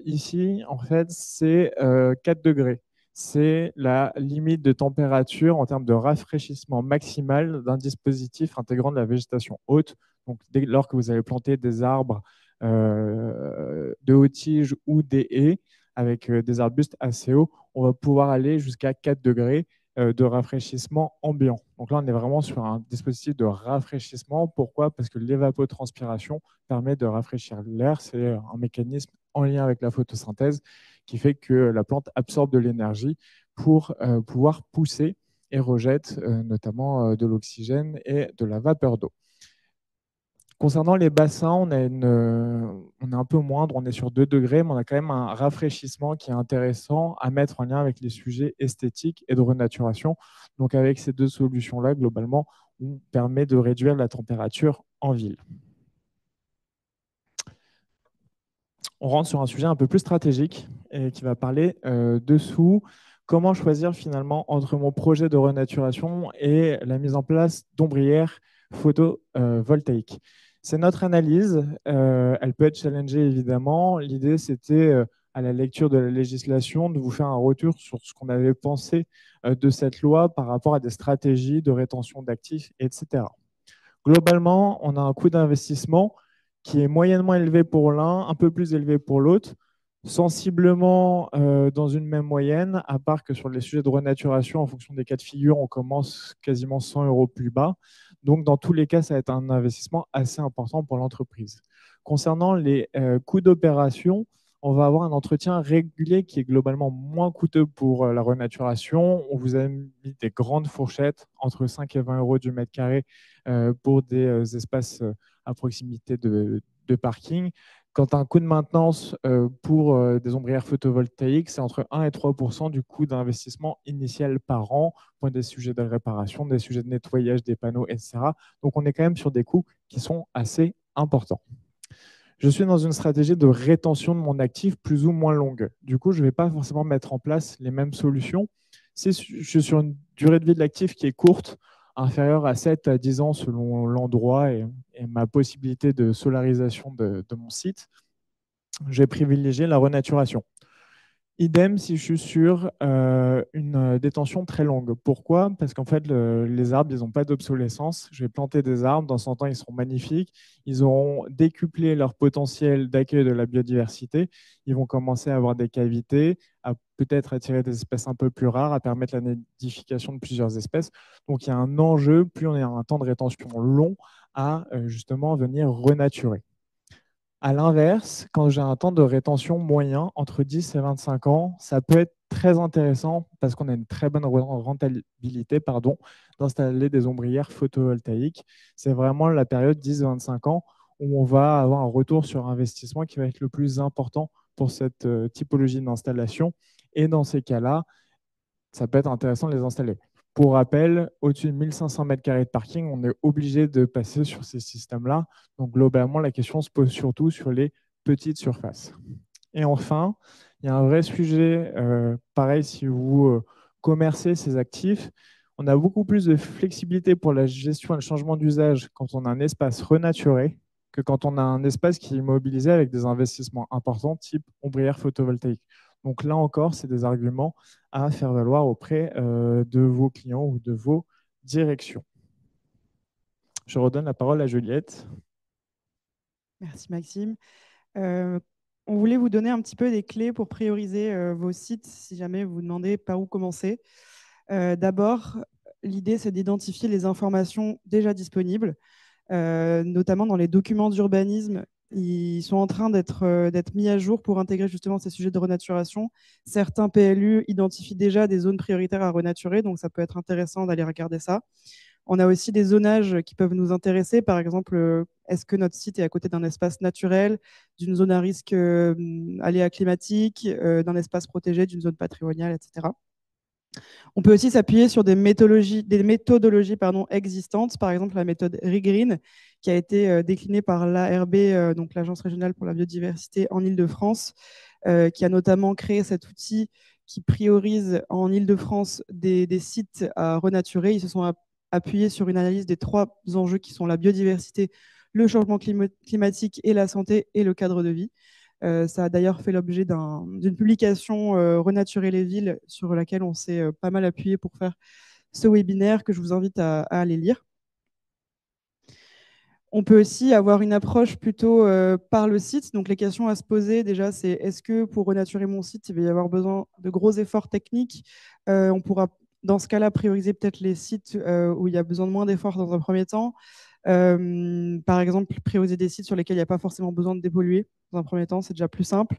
ici, en fait, c'est 4 degrés. C'est la limite de température en termes de rafraîchissement maximal d'un dispositif intégrant de la végétation haute. Donc, dès lors que vous avez planté des arbres de haute tige ou des haies avec des arbustes assez hauts, on va pouvoir aller jusqu'à 4 degrés de rafraîchissement ambiant. Donc là, on est vraiment sur un dispositif de rafraîchissement. Pourquoi? Parce que l'évapotranspiration permet de rafraîchir l'air. C'est un mécanisme en lien avec la photosynthèse qui fait que la plante absorbe de l'énergie pour pouvoir pousser et rejette notamment de l'oxygène et de la vapeur d'eau. Concernant les bassins, on est un peu moindre, on est sur 2 degrés, mais on a quand même un rafraîchissement qui est intéressant à mettre en lien avec les sujets esthétiques et de renaturation. Donc avec ces deux solutions-là, globalement, on permet de réduire la température en ville. On rentre sur un sujet un peu plus stratégique et qui va parler dessous. Comment choisir finalement entre mon projet de renaturation et la mise en place d'ombrières photovoltaïques. C'est notre analyse. Elle peut être challengée évidemment. L'idée, c'était à la lecture de la législation de vous faire un retour sur ce qu'on avait pensé de cette loi par rapport à des stratégies de rétention d'actifs, etc. Globalement, on a un coût d'investissement qui est moyennement élevé pour l'un, un peu plus élevé pour l'autre, sensiblement dans une même moyenne, à part que sur les sujets de renaturation, en fonction des cas de figure, on commence quasiment 100 € plus bas. Donc, dans tous les cas, ça va être un investissement assez important pour l'entreprise. Concernant les coûts d'opération, on va avoir un entretien régulier qui est globalement moins coûteux pour la renaturation. On vous a mis des grandes fourchettes, entre 5 et 20 € du mètre carré pour des espaces à proximité de parking. Quand un coût de maintenance pour des ombrières photovoltaïques, c'est entre 1 et 3 % du coût d'investissement initial par an pour des sujets de réparation, des sujets de nettoyage des panneaux, etc. Donc, on est quand même sur des coûts qui sont assez importants. Je suis dans une stratégie de rétention de mon actif plus ou moins longue. Du coup, je ne vais pas forcément mettre en place les mêmes solutions. Si je suis sur une durée de vie de l'actif qui est courte, inférieure à 7 à 10 ans selon l'endroit et ma possibilité de solarisation de mon site, je vais privilégier la renaturation. Idem si je suis sur une détention très longue. Pourquoi? Parce qu'en fait, les arbres, ils n'ont pas d'obsolescence. Je vais planter des arbres, dans 100 ans, ils seront magnifiques. Ils auront décuplé leur potentiel d'accueil de la biodiversité. Ils vont commencer à avoir des cavités, à peut-être attirer des espèces un peu plus rares, à permettre la nidification de plusieurs espèces. Donc, il y a un enjeu, plus on a un temps de rétention long, à justement venir renaturer. À l'inverse, quand j'ai un temps de rétention moyen, entre 10 et 25 ans, ça peut être très intéressant parce qu'on a une très bonne rentabilité d'installer des ombrières photovoltaïques. C'est vraiment la période 10-25 ans où on va avoir un retour sur investissement qui va être le plus important pour cette typologie d'installation. Et dans ces cas-là, ça peut être intéressant de les installer. Pour rappel, au-dessus de 1500 m² de parking, on est obligé de passer sur ces systèmes-là. Donc, globalement, la question se pose surtout sur les petites surfaces. Et enfin, il y a un vrai sujet, pareil, si vous commercez ces actifs, on a beaucoup plus de flexibilité pour la gestion et le changement d'usage quand on a un espace renaturé que quand on a un espace qui est immobilisé avec des investissements importants, type ombrière photovoltaïque. Donc là encore, c'est des arguments à faire valoir auprès de vos clients ou de vos directions. Je redonne la parole à Juliette. Merci Maxime. On voulait vous donner un petit peu des clés pour prioriser vos sites si jamais vous vous demandez par où commencer. D'abord, l'idée, c'est d'identifier les informations déjà disponibles, notamment dans les documents d'urbanisme. Ils sont en train d'être mis à jour pour intégrer justement ces sujets de renaturation. Certains PLU identifient déjà des zones prioritaires à renaturer, donc ça peut être intéressant d'aller regarder ça. On a aussi des zonages qui peuvent nous intéresser. Par exemple, est-ce que notre site est à côté d'un espace naturel, d'une zone à risque aléa climatique, d'un espace protégé, d'une zone patrimoniale, etc. On peut aussi s'appuyer sur des méthodologies existantes, par exemple la méthode REGREEN, qui a été déclinée par l'ARB, donc l'Agence régionale pour la biodiversité en Île-de-France, qui a notamment créé cet outil qui priorise en Île-de-France des sites à renaturer. Ils se sont appuyés sur une analyse des 3 enjeux qui sont la biodiversité, le changement climatique et la santé et le cadre de vie. Ça a d'ailleurs fait l'objet d'une publication Renaturer les villes sur laquelle on s'est pas mal appuyé pour faire ce webinaire que je vous invite à aller lire. On peut aussi avoir une approche plutôt par le site. Donc, les questions à se poser, déjà, c'est est-ce que pour renaturer mon site, il va y avoir besoin de gros efforts techniques? On pourra, dans ce cas-là, prioriser peut-être les sites où il y a besoin de moins d'efforts dans un premier temps. Par exemple, prioriser des sites sur lesquels il n'y a pas forcément besoin de dépolluer dans un premier temps, c'est déjà plus simple.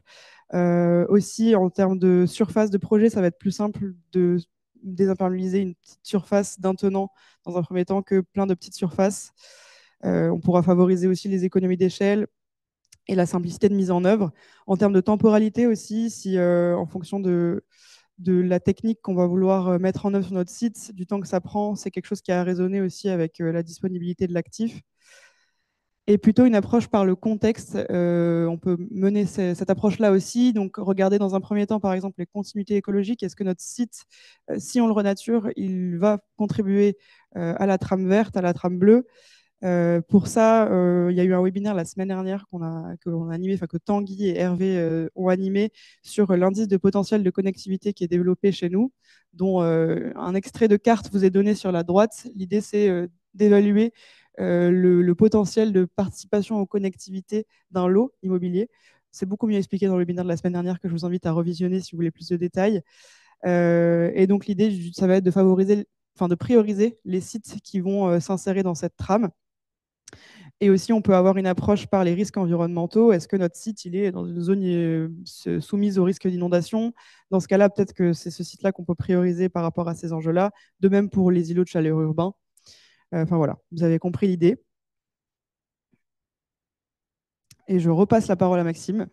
Aussi, en termes de surface de projet, ça va être plus simple de désimperméabiliser une petite surface d'un tenant dans un premier temps que plein de petites surfaces. On pourra favoriser aussi les économies d'échelle et la simplicité de mise en œuvre. En termes de temporalité aussi, si en fonction de la technique qu'on va vouloir mettre en œuvre sur notre site, du temps que ça prend, c'est quelque chose qui a résonné aussi avec la disponibilité de l'actif. Et plutôt une approche par le contexte. On peut mener cette approche-là aussi. Donc, regarder dans un premier temps, par exemple, les continuités écologiques. Est-ce que notre site, si on le renature, il va contribuer à la trame verte, à la trame bleue? Pour ça, il y a eu un webinaire la semaine dernière qu'on a animé, que Tanguy et Hervé ont animé sur l'indice de potentiel de connectivité qui est développé chez nous, dont un extrait de carte vous est donné sur la droite. L'idée, c'est d'évaluer le potentiel de participation aux connectivités d'un lot immobilier. C'est beaucoup mieux expliqué dans le webinaire de la semaine dernière que je vous invite à revisionner si vous voulez plus de détails. Et donc, l'idée, ça va être de prioriser les sites qui vont s'insérer dans cette trame. Et aussi, on peut avoir une approche par les risques environnementaux. Est-ce que notre site il est dans une zone soumise au risque d'inondation? Dans ce cas-là, peut-être que c'est ce site-là qu'on peut prioriser par rapport à ces enjeux-là. De même pour les îlots de chaleur urbains. Enfin voilà, vous avez compris l'idée. Et je repasse la parole à Maxime.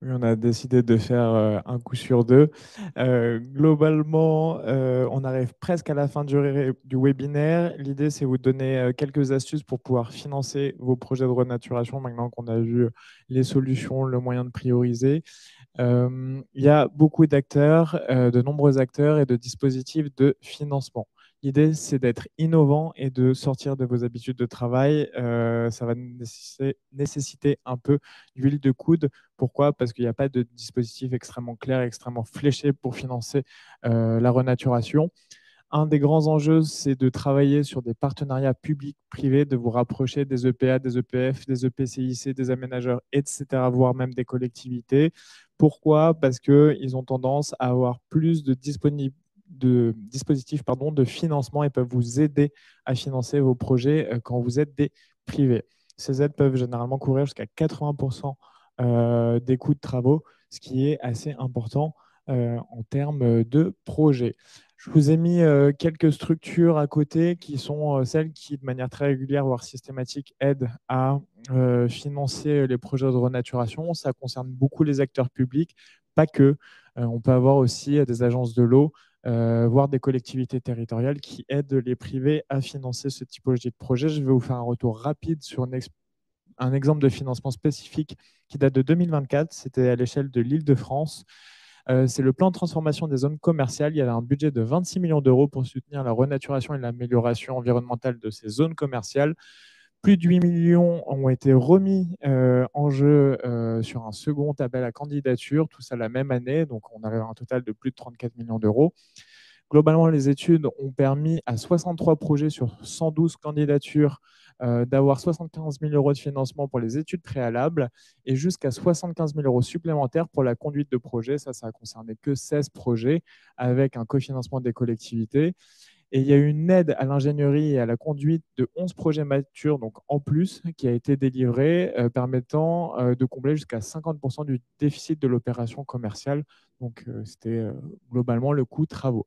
Oui, on a décidé de faire un coup sur deux. Globalement, on arrive presque à la fin du webinaire. L'idée, c'est vous donner quelques astuces pour pouvoir financer vos projets de renaturation maintenant qu'on a vu les solutions, le moyen de prioriser. Il y a beaucoup d'acteurs, de nombreux acteurs et de dispositifs de financement. L'idée, c'est d'être innovant et de sortir de vos habitudes de travail. Ça va nécessiter un peu d'huile de coude. Pourquoi? Parce qu'il n'y a pas de dispositif extrêmement clair, extrêmement fléché pour financer la renaturation. Un des grands enjeux, c'est de travailler sur des partenariats publics-privés, de vous rapprocher des EPA, des EPF, des EPCIC, des aménageurs, etc., voire même des collectivités. Pourquoi? Parce qu'ils ont tendance à avoir plus de dispositifs de financement et peuvent vous aider à financer vos projets quand vous êtes des privés. Ces aides peuvent généralement couvrir jusqu'à 80% des coûts de travaux, ce qui est assez important en termes de projet. Je vous ai mis quelques structures à côté qui sont celles qui, de manière très régulière, voire systématique, aident à financer les projets de renaturation. Ça concerne beaucoup les acteurs publics, pas que. On peut avoir aussi des agences de l'eau, voire des collectivités territoriales qui aident les privés à financer ce typologie de projet. Je vais vous faire un retour rapide sur un exemple de financement spécifique qui date de 2024. C'était à l'échelle de l'Île-de-France. C'est le plan de transformation des zones commerciales. Il y avait un budget de 26 millions d'euros pour soutenir la renaturation et l'amélioration environnementale de ces zones commerciales. Plus de 8 millions ont été remis en jeu sur un second appel à candidature, tout ça la même année. Donc, on arrive à un total de plus de 34 millions d'euros. Globalement, les études ont permis à 63 projets sur 112 candidatures d'avoir 75 000 euros de financement pour les études préalables et jusqu'à 75 000 euros supplémentaires pour la conduite de projet. Ça a concerné que 16 projets avec un cofinancement des collectivités. Et il y a eu une aide à l'ingénierie et à la conduite de 11 projets matures, donc en plus, qui a été délivrée, permettant de combler jusqu'à 50% du déficit de l'opération commerciale. Donc, c'était globalement le coût travaux.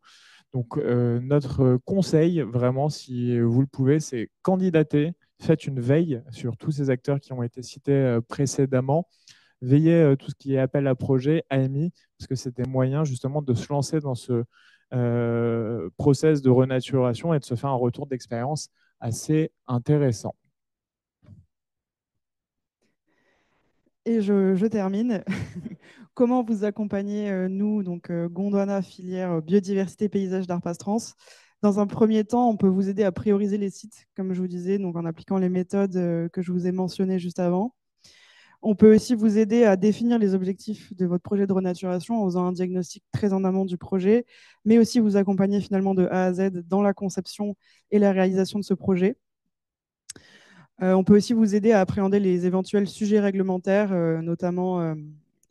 Donc, notre conseil, vraiment, si vous le pouvez, c'est candidater, faites une veille sur tous ces acteurs qui ont été cités précédemment. veiller tout ce qui est appel à projet, AMI, parce que c'est des moyens justement de se lancer dans ce process de renaturation et de se faire un retour d'expérience assez intéressant. Et je termine. Comment vous accompagner, nous, donc Gondwana, filière biodiversité, paysage d'Arpas Trans? Dans un premier temps, on peut vous aider à prioriser les sites, comme je vous disais, donc en appliquant les méthodes que je vous ai mentionnées juste avant. On peut aussi vous aider à définir les objectifs de votre projet de renaturation en faisant un diagnostic très en amont du projet, mais aussi vous accompagner finalement de A à Z dans la conception et la réalisation de ce projet. On peut aussi vous aider à appréhender les éventuels sujets réglementaires, notamment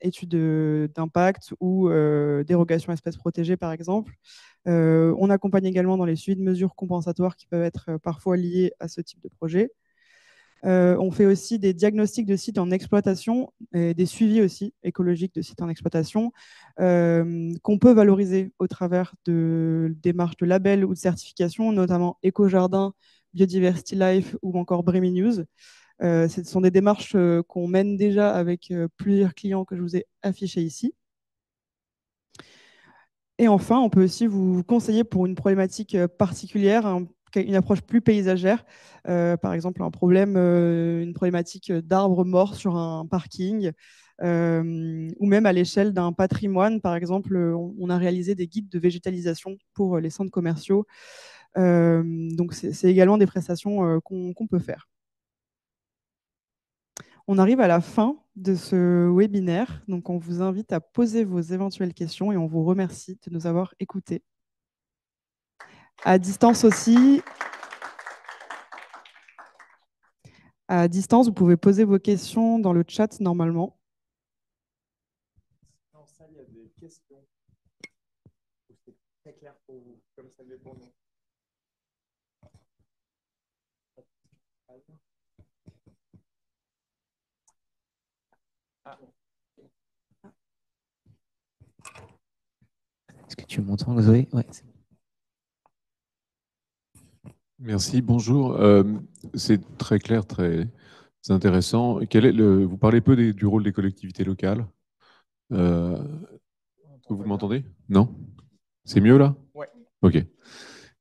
études d'impact ou dérogation espèces protégées, par exemple. On accompagne également dans les suivis de mesures compensatoires qui peuvent être parfois liées à ce type de projet. On fait aussi des diagnostics de sites en exploitation et des suivis aussi écologiques de sites en exploitation qu'on peut valoriser au travers de démarches de labels ou de certification, notamment Éco-Jardin, Biodiversity Life ou encore Breminnews. Ce sont des démarches qu'on mène déjà avec plusieurs clients que je vous ai affichés ici. Et enfin, on peut aussi vous conseiller pour une problématique particulière, une approche plus paysagère, par exemple un problème, une problématique d'arbres morts sur un parking, ou même à l'échelle d'un patrimoine. Par exemple, on a réalisé des guides de végétalisation pour les centres commerciaux. Donc, c'est également des prestations qu'on peut faire. On arrive à la fin de ce webinaire, donc on vous invite à poser vos éventuelles questions et on vous remercie de nous avoir écoutés. À distance aussi, à distance, vous pouvez poser vos questions dans le chat normalement. Dans ça, il y a des questions. C'est très clair pour vous, comme ça l'est pour nous. Est-ce que tu m'entends, Zoé? Ouais, c'est bon. Merci, bonjour. C'est très clair, très intéressant. Vous parlez peu du rôle des collectivités locales. Vous m'entendez? Non? C'est mieux là? Ouais. Ok.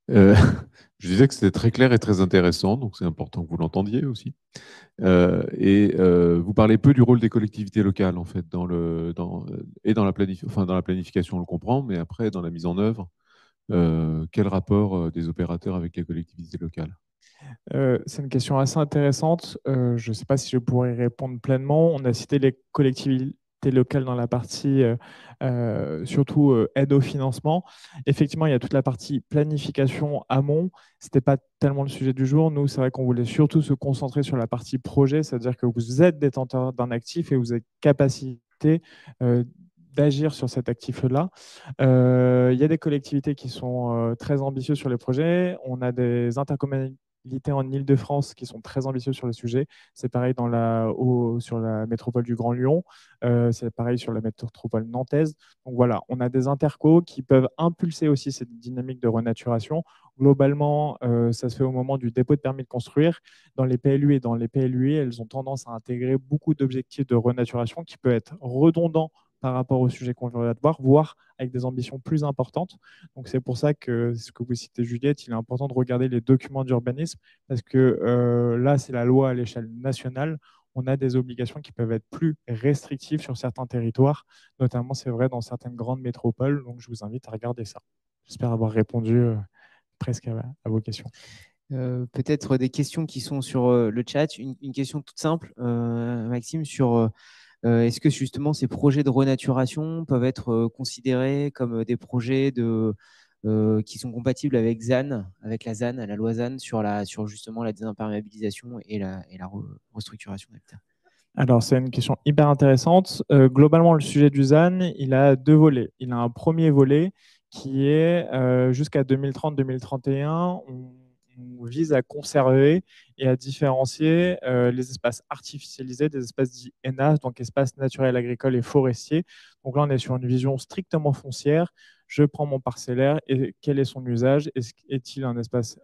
Je disais que c'était très clair et très intéressant, donc c'est important que vous l'entendiez aussi. Vous parlez peu du rôle des collectivités locales, en fait, dans la planification, on le comprend, mais après, dans la mise en œuvre, quel rapport des opérateurs avec les collectivités locales? C'est une question assez intéressante. Je ne sais pas si je pourrais y répondre pleinement. On a cité les collectivités locales dans la partie surtout aide au financement. Effectivement, il y a toute la partie planification amont. Ce n'était pas tellement le sujet du jour. Nous, c'est vrai qu'on voulait surtout se concentrer sur la partie projet, c'est-à-dire que vous êtes détenteur d'un actif et vous avez capacité d'agir sur cet actif-là. Il y a des collectivités qui sont très ambitieuses sur les projets. On a des intercommunalités en Île-de-France qui sont très ambitieux sur le sujet. C'est pareil sur la métropole du Grand Lyon. C'est pareil sur la métropole nantaise. Donc voilà, on a des intercos qui peuvent impulser aussi cette dynamique de renaturation. Globalement, ça se fait au moment du dépôt de permis de construire. Dans les PLU et dans les PLUI, elles ont tendance à intégrer beaucoup d'objectifs de renaturation qui peuvent être redondants par rapport au sujet qu'on va voir, voire avec des ambitions plus importantes. Donc c'est pour ça que ce que vous citez, Juliette, il est important de regarder les documents d'urbanisme parce que là, c'est la loi à l'échelle nationale. On a des obligations qui peuvent être plus restrictives sur certains territoires, notamment c'est vrai dans certaines grandes métropoles. Donc je vous invite à regarder ça. J'espère avoir répondu presque à vos questions. Peut-être des questions qui sont sur le chat. Une question toute simple, Maxime, sur est-ce que justement ces projets de renaturation peuvent être considérés comme des projets qui sont compatibles avec ZAN, avec la ZAN, la loi ZAN, sur justement la désimperméabilisation et la restructuration d'habitat? Alors, c'est une question hyper intéressante. Globalement, le sujet du ZAN, il a deux volets. Il a un premier volet qui est jusqu'à 2030-2031, on vise à conserver et à différencier les espaces artificialisés des espaces dits ENAF, donc espaces naturels, agricoles et forestiers. Donc là, on est sur une vision strictement foncière. je prends mon parcellaire et quel est son usage? Est-il un espace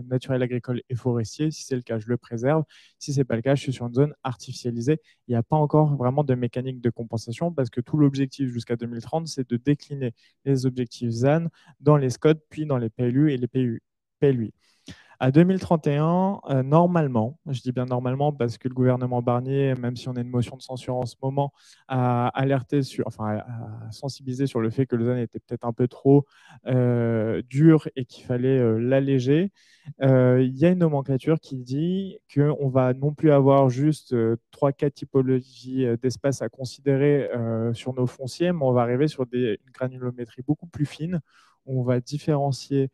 naturel agricole et forestier? Si c'est le cas, je le préserve. Si ce n'est pas le cas, je suis sur une zone artificialisée. Il n'y a pas encore vraiment de mécanique de compensation parce que tout l'objectif jusqu'à 2030, c'est de décliner les objectifs ZAN dans les SCOT, puis dans les PLU et les PLUI. À 2031, normalement, je dis bien normalement parce que le gouvernement Barnier, même si on a une motion de censure en ce moment, a alerté a sensibilisé sur le fait que le ZAN était peut-être un peu trop dur et qu'il fallait l'alléger. Il y a une nomenclature qui dit qu'on va non plus avoir juste 3-4 typologies d'espaces à considérer sur nos fonciers, mais on va arriver sur une granulométrie beaucoup plus fine, où on va différencier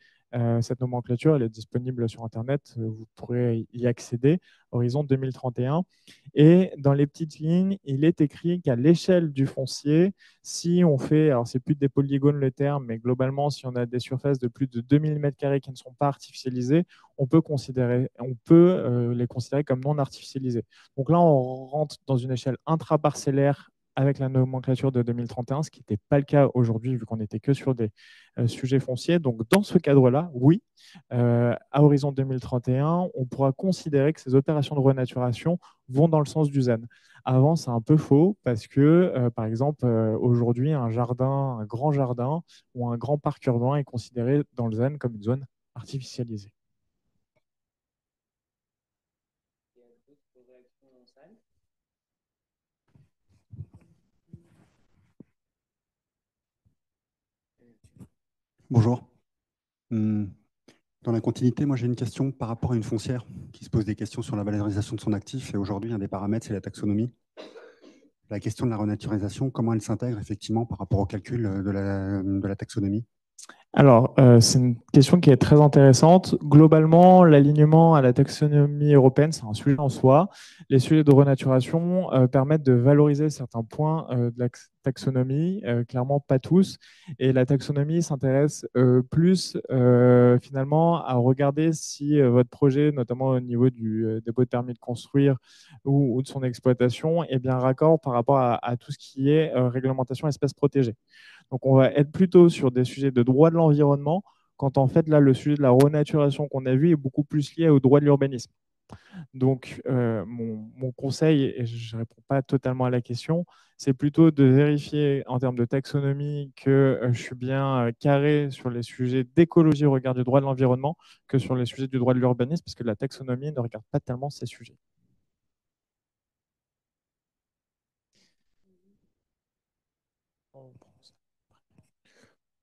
cette nomenclature. Elle est disponible sur Internet, vous pourrez y accéder, horizon 2031. Et dans les petites lignes, il est écrit qu'à l'échelle du foncier, si on fait, alors c'est plus des polygones le terme, mais globalement, si on a des surfaces de plus de 2000 m² qui ne sont pas artificialisées, on peut les considérer comme non artificialisées. Donc là, on rentre dans une échelle intraparcellaire avec la nomenclature de 2031, ce qui n'était pas le cas aujourd'hui, vu qu'on n'était que sur des sujets fonciers. Donc, dans ce cadre-là, oui, à horizon 2031, on pourra considérer que ces opérations de renaturation vont dans le sens du ZAN. Avant, c'est un peu faux parce que, par exemple, aujourd'hui, un grand jardin ou un grand parc urbain est considéré dans le ZAN comme une zone artificialisée. Bonjour. Dans la continuité, moi j'ai une question par rapport à une foncière qui se pose des questions sur la valorisation de son actif. Et aujourd'hui, un des paramètres, c'est la taxonomie. La question de la renaturisation, comment elle s'intègre effectivement par rapport au calcul de la taxonomie? Alors, c'est une question qui est très intéressante. Globalement, l'alignement à la taxonomie européenne, c'est un sujet en soi. Les sujets de renaturation permettent de valoriser certains points de la taxonomie, clairement pas tous. Et la taxonomie s'intéresse plus finalement à regarder si votre projet, notamment au niveau du dépôt de permis de construire ou de son exploitation, est bien raccord par rapport à tout ce qui est réglementation espèces protégées. Donc, on va être plutôt sur des sujets de droit de l'environnement, quand en fait, là, le sujet de la renaturation qu'on a vu est beaucoup plus lié au droit de l'urbanisme. Donc, mon conseil, et je ne réponds pas totalement à la question, c'est plutôt de vérifier en termes de taxonomie que je suis bien carré sur les sujets d'écologie au regard du droit de l'environnement que sur les sujets du droit de l'urbanisme, parce que la taxonomie ne regarde pas tellement ces sujets.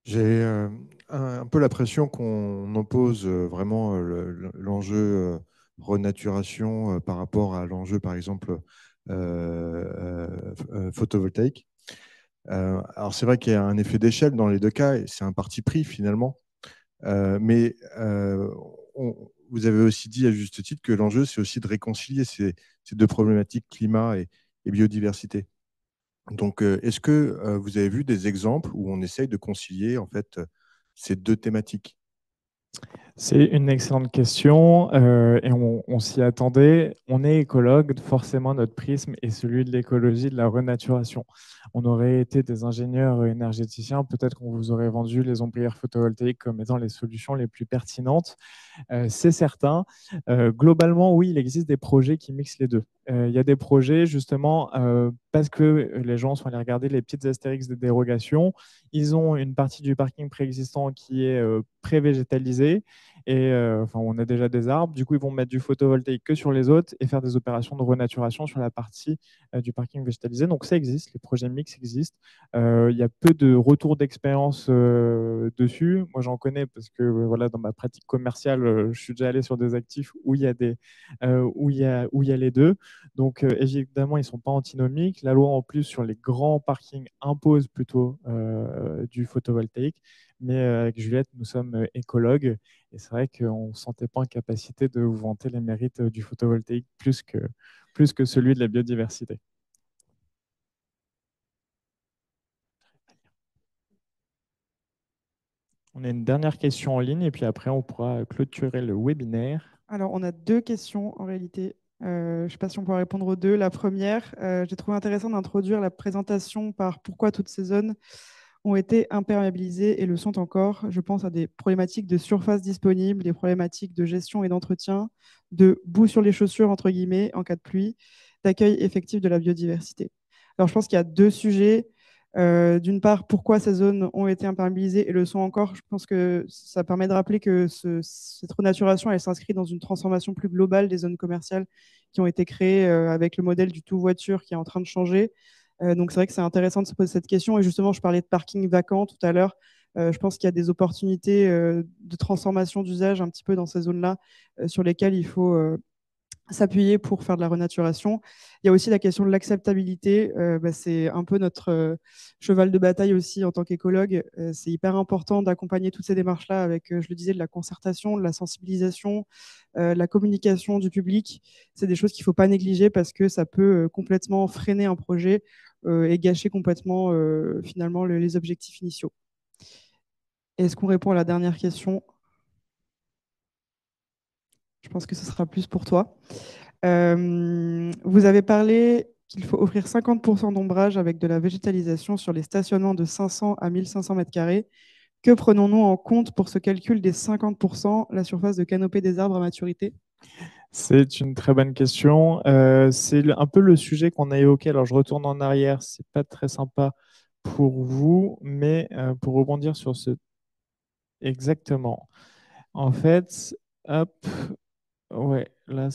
J'ai un peu l'impression qu'on oppose vraiment l'enjeu renaturation par rapport à l'enjeu, par exemple, photovoltaïque. Alors, c'est vrai qu'il y a un effet d'échelle dans les deux cas, et c'est un parti pris finalement. Mais vous avez aussi dit à juste titre que l'enjeu, c'est aussi de réconcilier ces deux problématiques, climat et biodiversité. Donc, est-ce que vous avez vu des exemples où on essaye de concilier en fait ces deux thématiques? C'est une excellente question et on s'y attendait. On est écologue, forcément notre prisme est celui de l'écologie, de la renaturation. On aurait été des ingénieurs énergéticiens, peut-être qu'on vous aurait vendu les ombrières photovoltaïques comme étant les solutions les plus pertinentes. C'est certain. Globalement, oui, il existe des projets qui mixent les deux. Il y a des projets, justement, parce que les gens sont allés regarder les petites astérix de dérogation. Ils ont une partie du parking préexistant qui est pré-végétalisée et enfin, on a déjà des arbres. Du coup, ils vont mettre du photovoltaïque que sur les autres et faire des opérations de renaturation sur la partie du parking végétalisé. Donc, ça existe, les projets mix existent. Il y a peu de retours d'expérience dessus. Moi, j'en connais parce que voilà, dans ma pratique commerciale, je suis déjà allé sur des actifs où il y a, où il y a les deux. Donc, évidemment, ils ne sont pas antinomiques. La loi, en plus, sur les grands parkings impose plutôt du photovoltaïque. Mais avec Juliette, nous sommes écologues. Et c'est vrai qu'on ne sentait pas en capacité de vous vanter les mérites du photovoltaïque plus que celui de la biodiversité. On a une dernière question en ligne et puis après, on pourra clôturer le webinaire. Alors, on a deux questions en réalité. Je ne sais pas si on pourra répondre aux deux. La première, j'ai trouvé intéressant d'introduire la présentation par pourquoi toutes ces zones ont été imperméabilisés et le sont encore. Je pense à des problématiques de surface disponible, des problématiques de gestion et d'entretien, de boue sur les chaussures, entre guillemets, en cas de pluie, d'accueil effectif de la biodiversité. Alors, je pense qu'il y a deux sujets. D'une part, pourquoi ces zones ont été imperméabilisées et le sont encore. Je pense que ça permet de rappeler que cette renaturation, elle s'inscrit dans une transformation plus globale des zones commerciales qui ont été créées avec le modèle du tout voiture qui est en train de changer. Donc, c'est vrai que c'est intéressant de se poser cette question. Et justement, je parlais de parking vacant tout à l'heure. Je pense qu'il y a des opportunités de transformation d'usage un petit peu dans ces zones-là sur lesquelles il faut s'appuyer pour faire de la renaturation. Il y a aussi la question de l'acceptabilité. C'est un peu notre cheval de bataille aussi en tant qu'écologue. C'est hyper important d'accompagner toutes ces démarches-là avec, je le disais, de la concertation, de la sensibilisation, la communication du public. C'est des choses qu'il ne faut pas négliger parce que ça peut complètement freiner un projet et gâcher complètement finalement les objectifs initiaux. Est-ce qu'on répond à la dernière question? Je pense que ce sera plus pour toi. Vous avez parlé qu'il faut offrir 50% d'ombrage avec de la végétalisation sur les stationnements de 500 à 1500 m². Que prenons-nous en compte pour ce calcul des 50%, la surface de canopée des arbres à maturité? C'est une très bonne question. C'est un peu le sujet qu'on a évoqué. Alors, je retourne en arrière. Ce n'est pas très sympa pour vous, mais pour rebondir sur ce... Exactement. En fait, hop, ouais, là,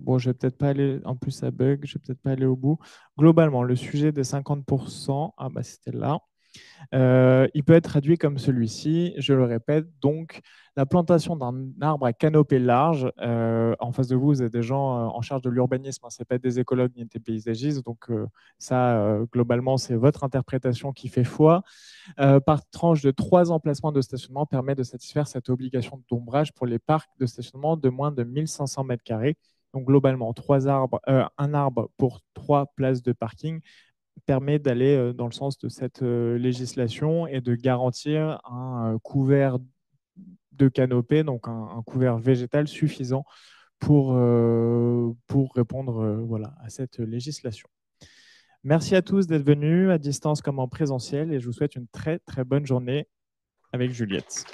bon, je vais peut-être pas aller, en plus ça bug, je vais peut-être pas aller au bout. Globalement, le sujet des 50%, ah bah c'était là. Il peut être traduit comme celui-ci, je le répète, donc la plantation d'un arbre à canopée large. En face de vous, vous avez des gens en charge de l'urbanisme, hein, ce n'est pas des écologues ni des paysagistes, donc ça, globalement, c'est votre interprétation qui fait foi. Par tranche de 3 emplacements de stationnement permet de satisfaire cette obligation d'ombrage pour les parcs de stationnement de moins de 1500 m². Donc globalement, un arbre pour 3 places de parking permet d'aller dans le sens de cette législation et de garantir un couvert de canopée, donc un couvert végétal suffisant pour répondre voilà, à cette législation. Merci à tous d'être venus à distance comme en présentiel et je vous souhaite une très très bonne journée avec Juliette.